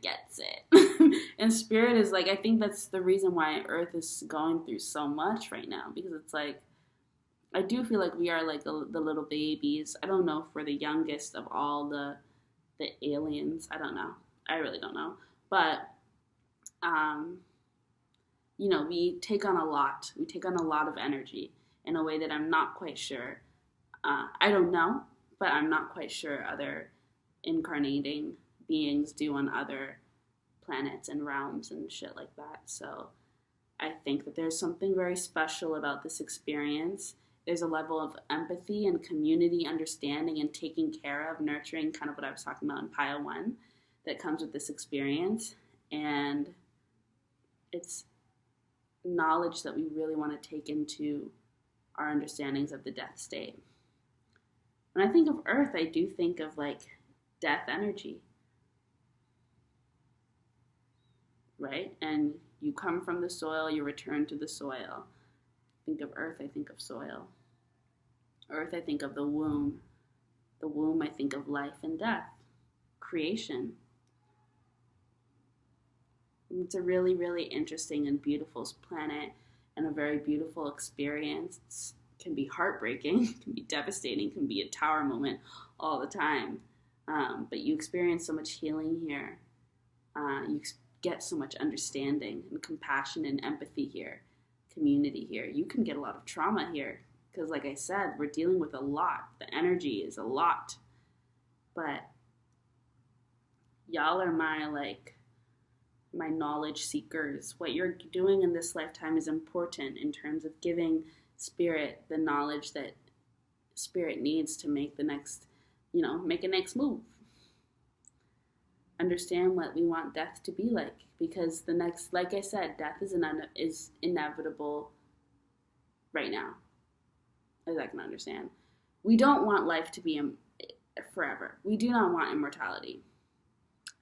gets it. And Spirit is like, I think that's the reason why Earth is going through so much right now. Because it's like, I do feel like we are like the little babies. I don't know if we're the youngest of all the aliens. I don't know. I really don't know. But, you know, we take on a lot. We take on a lot of energy. in a way that I'm not quite sure. I don't know, but I'm not quite sure other incarnating beings do on other planets and realms and shit like that. So I think that there's something very special about this experience. There's a level of empathy and community understanding and taking care of, nurturing, kind of what I was talking about in Pile 1, that comes with this experience. And it's knowledge that we really want to take into our understandings of the death state. When I think of Earth, I do think of like death energy, right? And you come from the soil, you return to the soil. Think of Earth, I think of soil. Earth, I think of the womb. The womb, I think of life and death, creation. And it's a really, really interesting and beautiful planet and a very beautiful experience. It's can be heartbreaking, can be devastating, can be a tower moment all the time. But you experience so much healing here. You get so much understanding and compassion and empathy here, community here. You can get a lot of trauma here because, like I said, we're dealing with a lot. The energy is a lot. But y'all are my knowledge seekers. What you're doing in this lifetime is important in terms of giving Spirit the knowledge that Spirit needs to make the next, make a next move. Understand what we want death to be like, because the next, like I said, death is inevitable right now, as I can understand. We don't want life to be forever. We do not want immortality.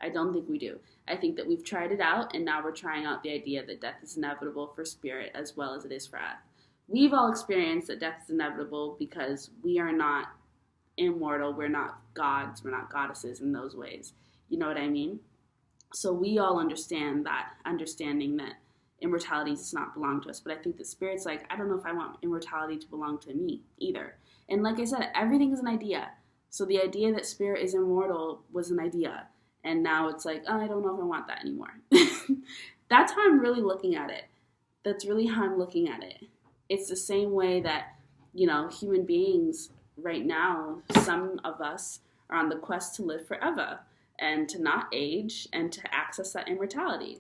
I don't think we do. I think that we've tried it out, and now we're trying out the idea that death is inevitable for Spirit as well as it is for us. We've all experienced that death is inevitable because we are not immortal. We're not gods. We're not goddesses in those ways. You know what I mean? So we all understand that, understanding that immortality does not belong to us. But I think that Spirit's like, I don't know if I want immortality to belong to me either. And like I said, everything is an idea. So the idea that Spirit is immortal was an idea. And now it's like, oh, I don't know if I want that anymore. That's how I'm really looking at it. That's really how I'm looking at it. It's the same way that, human beings right now, some of us are on the quest to live forever and to not age and to access that immortality.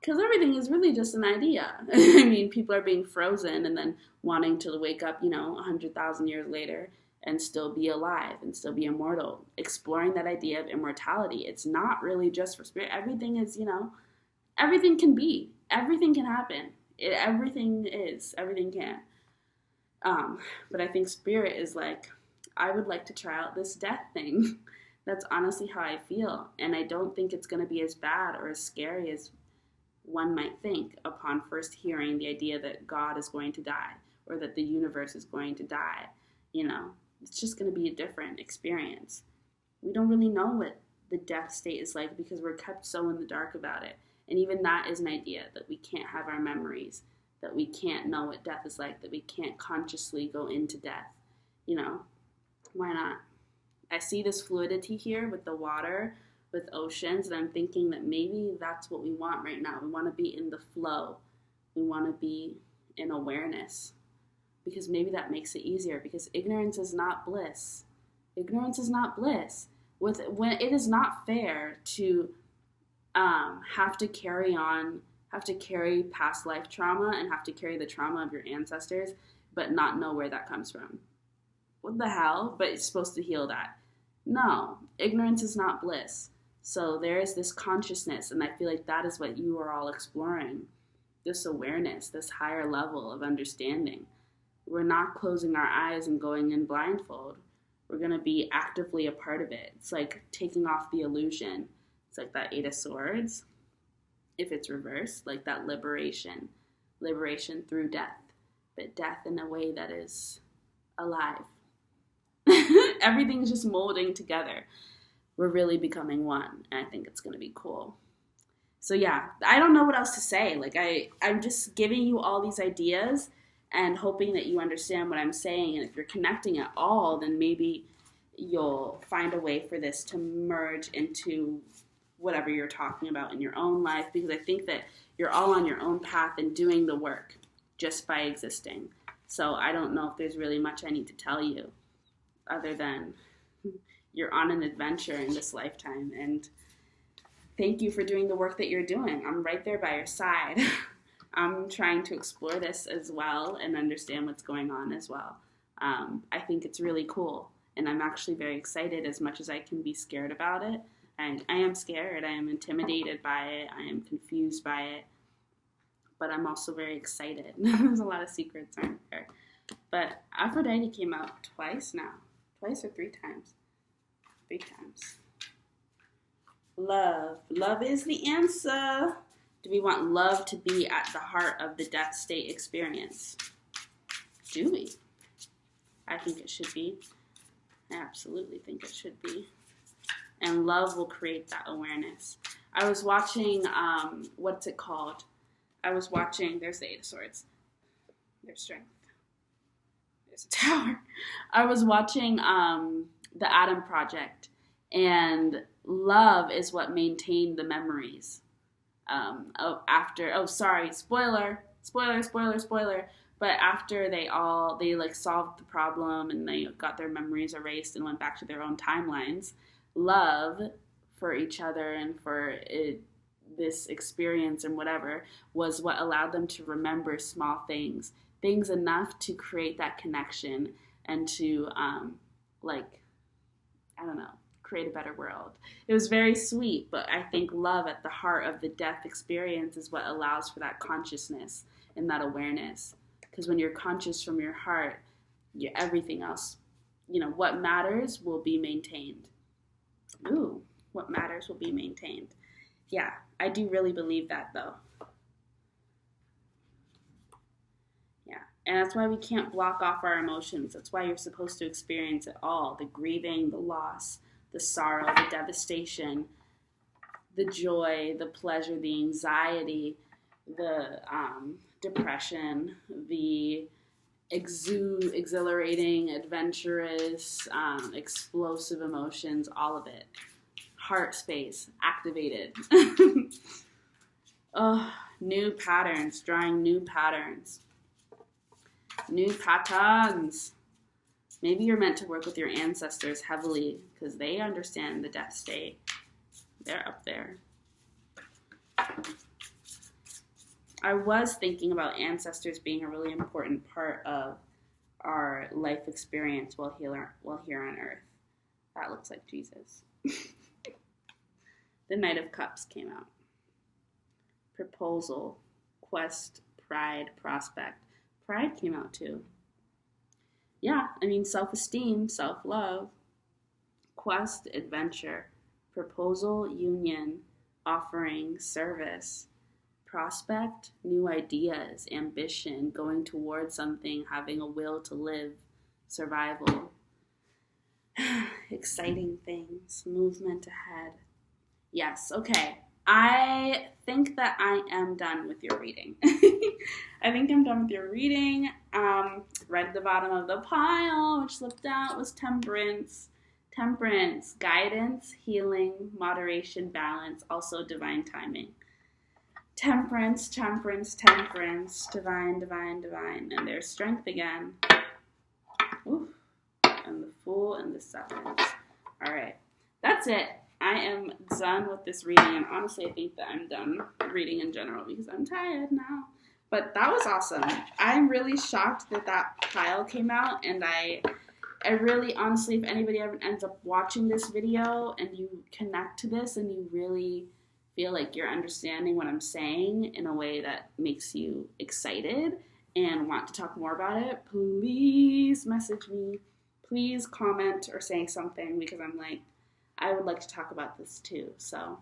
Because everything is really just an idea. I mean, people are being frozen and then wanting to wake up, 100,000 years later and still be alive and still be immortal. Exploring that idea of immortality. It's not really just for Spirit. Everything is, everything can be. Everything can happen. Everything can. But I think Spirit is like, I would like to try out this death thing. That's honestly how I feel. And I don't think it's going to be as bad or as scary as one might think upon first hearing the idea that God is going to die or that the universe is going to die. It's just going to be a different experience. We don't really know what the death state is like because we're kept so in the dark about it. And even that is an idea, that we can't have our memories, that we can't know what death is like, that we can't consciously go into death. Why not? I see this fluidity here with the water, with oceans, and I'm thinking that maybe that's what we want right now. We want to be in the flow. We want to be in awareness. Because maybe that makes it easier, because ignorance is not bliss. Ignorance is not bliss. When it is not fair to have to carry past life trauma and have to carry the trauma of your ancestors, but not know where that comes from. What the hell? But it's supposed to heal that. No, ignorance is not bliss. So there is this consciousness, and I feel like that is what you are all exploring. This awareness, this higher level of understanding. We're not closing our eyes and going in blindfold. We're going to be actively a part of it. It's like taking off the illusion. It's like that 8 of Swords. If it's reversed, like that liberation through death, but death in a way that is alive. Everything's just molding together. We're really becoming one, and I think it's going to be cool. So yeah, I don't know what else to say. Like I'm just giving you all these ideas and hoping that you understand what I'm saying, and if you're connecting at all, then maybe you'll find a way for this to merge into whatever you're talking about in your own life, because I think that you're all on your own path and doing the work just by existing. So I don't know if there's really much I need to tell you other than you're on an adventure in this lifetime, and thank you for doing the work that you're doing. I'm right there by your side. I'm trying to explore this as well and understand what's going on as well. I think it's really cool, and I'm actually very excited as much as I can be scared about it. And I am scared. I am intimidated by it. I am confused by it. But I'm also very excited. There's a lot of secrets, aren't there? But Aphrodite came out twice now. Twice or 3 times? 3 times. Love. Love is the answer. Do we want love to be at the heart of the death state experience? Do we? I think it should be. I absolutely think it should be. And love will create that awareness. I was watching, what's it called? There's the 8 of Swords. There's strength. There's a tower. I was watching the Adam Project, and love is what maintained the memories. Spoiler. But after they solved the problem and they got their memories erased and went back to their own timelines, love for each other and for this experience and whatever was what allowed them to remember small things enough to create that connection and to create a better world. It was very sweet, but I think love at the heart of the death experience is what allows for that consciousness and that awareness. Because when you're conscious from your heart, everything else, what matters will be maintained. Ooh, what matters will be maintained. Yeah, I do really believe that, though. Yeah, and that's why we can't block off our emotions. That's why you're supposed to experience it all. The grieving, the loss, the sorrow, the devastation, the joy, the pleasure, the anxiety, the depression, the exhilarating, adventurous, explosive emotions, all of it. Heart space activated. New patterns, drawing new patterns. New patterns. Maybe you're meant to work with your ancestors heavily because they understand the death state. They're up there. I was thinking about ancestors being a really important part of our life experience while here on Earth. That looks like Jesus. The Knight of Cups came out. Proposal, quest, pride, prospect. Pride came out too. Yeah, self-esteem, self-love. Quest, adventure. Proposal, union. Offering, service. Prospect, new ideas, ambition, going towards something, having a will to live, survival. Exciting things, movement ahead. Yes, okay. I think that I am done with your reading. I think I'm done with your reading. Right at the bottom of the pile, which slipped out, was temperance. Temperance, guidance, healing, moderation, balance, also divine timing. Temperance, divine. And there's strength again. Oof. And the Fool and the Sevens. All right. That's it. I am done with this reading. And honestly, I think that I'm done reading in general because I'm tired now. But that was awesome. I'm really shocked that pile came out. And I really, honestly, if anybody ever ends up watching this video and you connect to this and you really feel like you're understanding what I'm saying in a way that makes you excited and want to talk more about it, please message me. Please comment or say something because I would like to talk about this too. So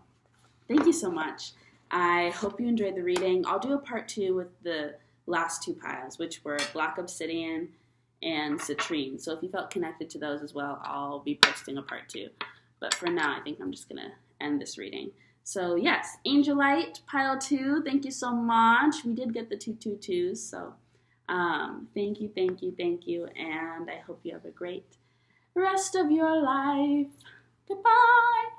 thank you so much. I hope you enjoyed the reading. I'll do a part 2 with the last 2 piles, which were Black Obsidian and Citrine. So if you felt connected to those as well, I'll be posting a part 2. But for now, I think I'm just going to end this reading. So yes, Angelite, pile 2, thank you so much. We did get the 222s, so thank you, and I hope you have a great rest of your life. Goodbye.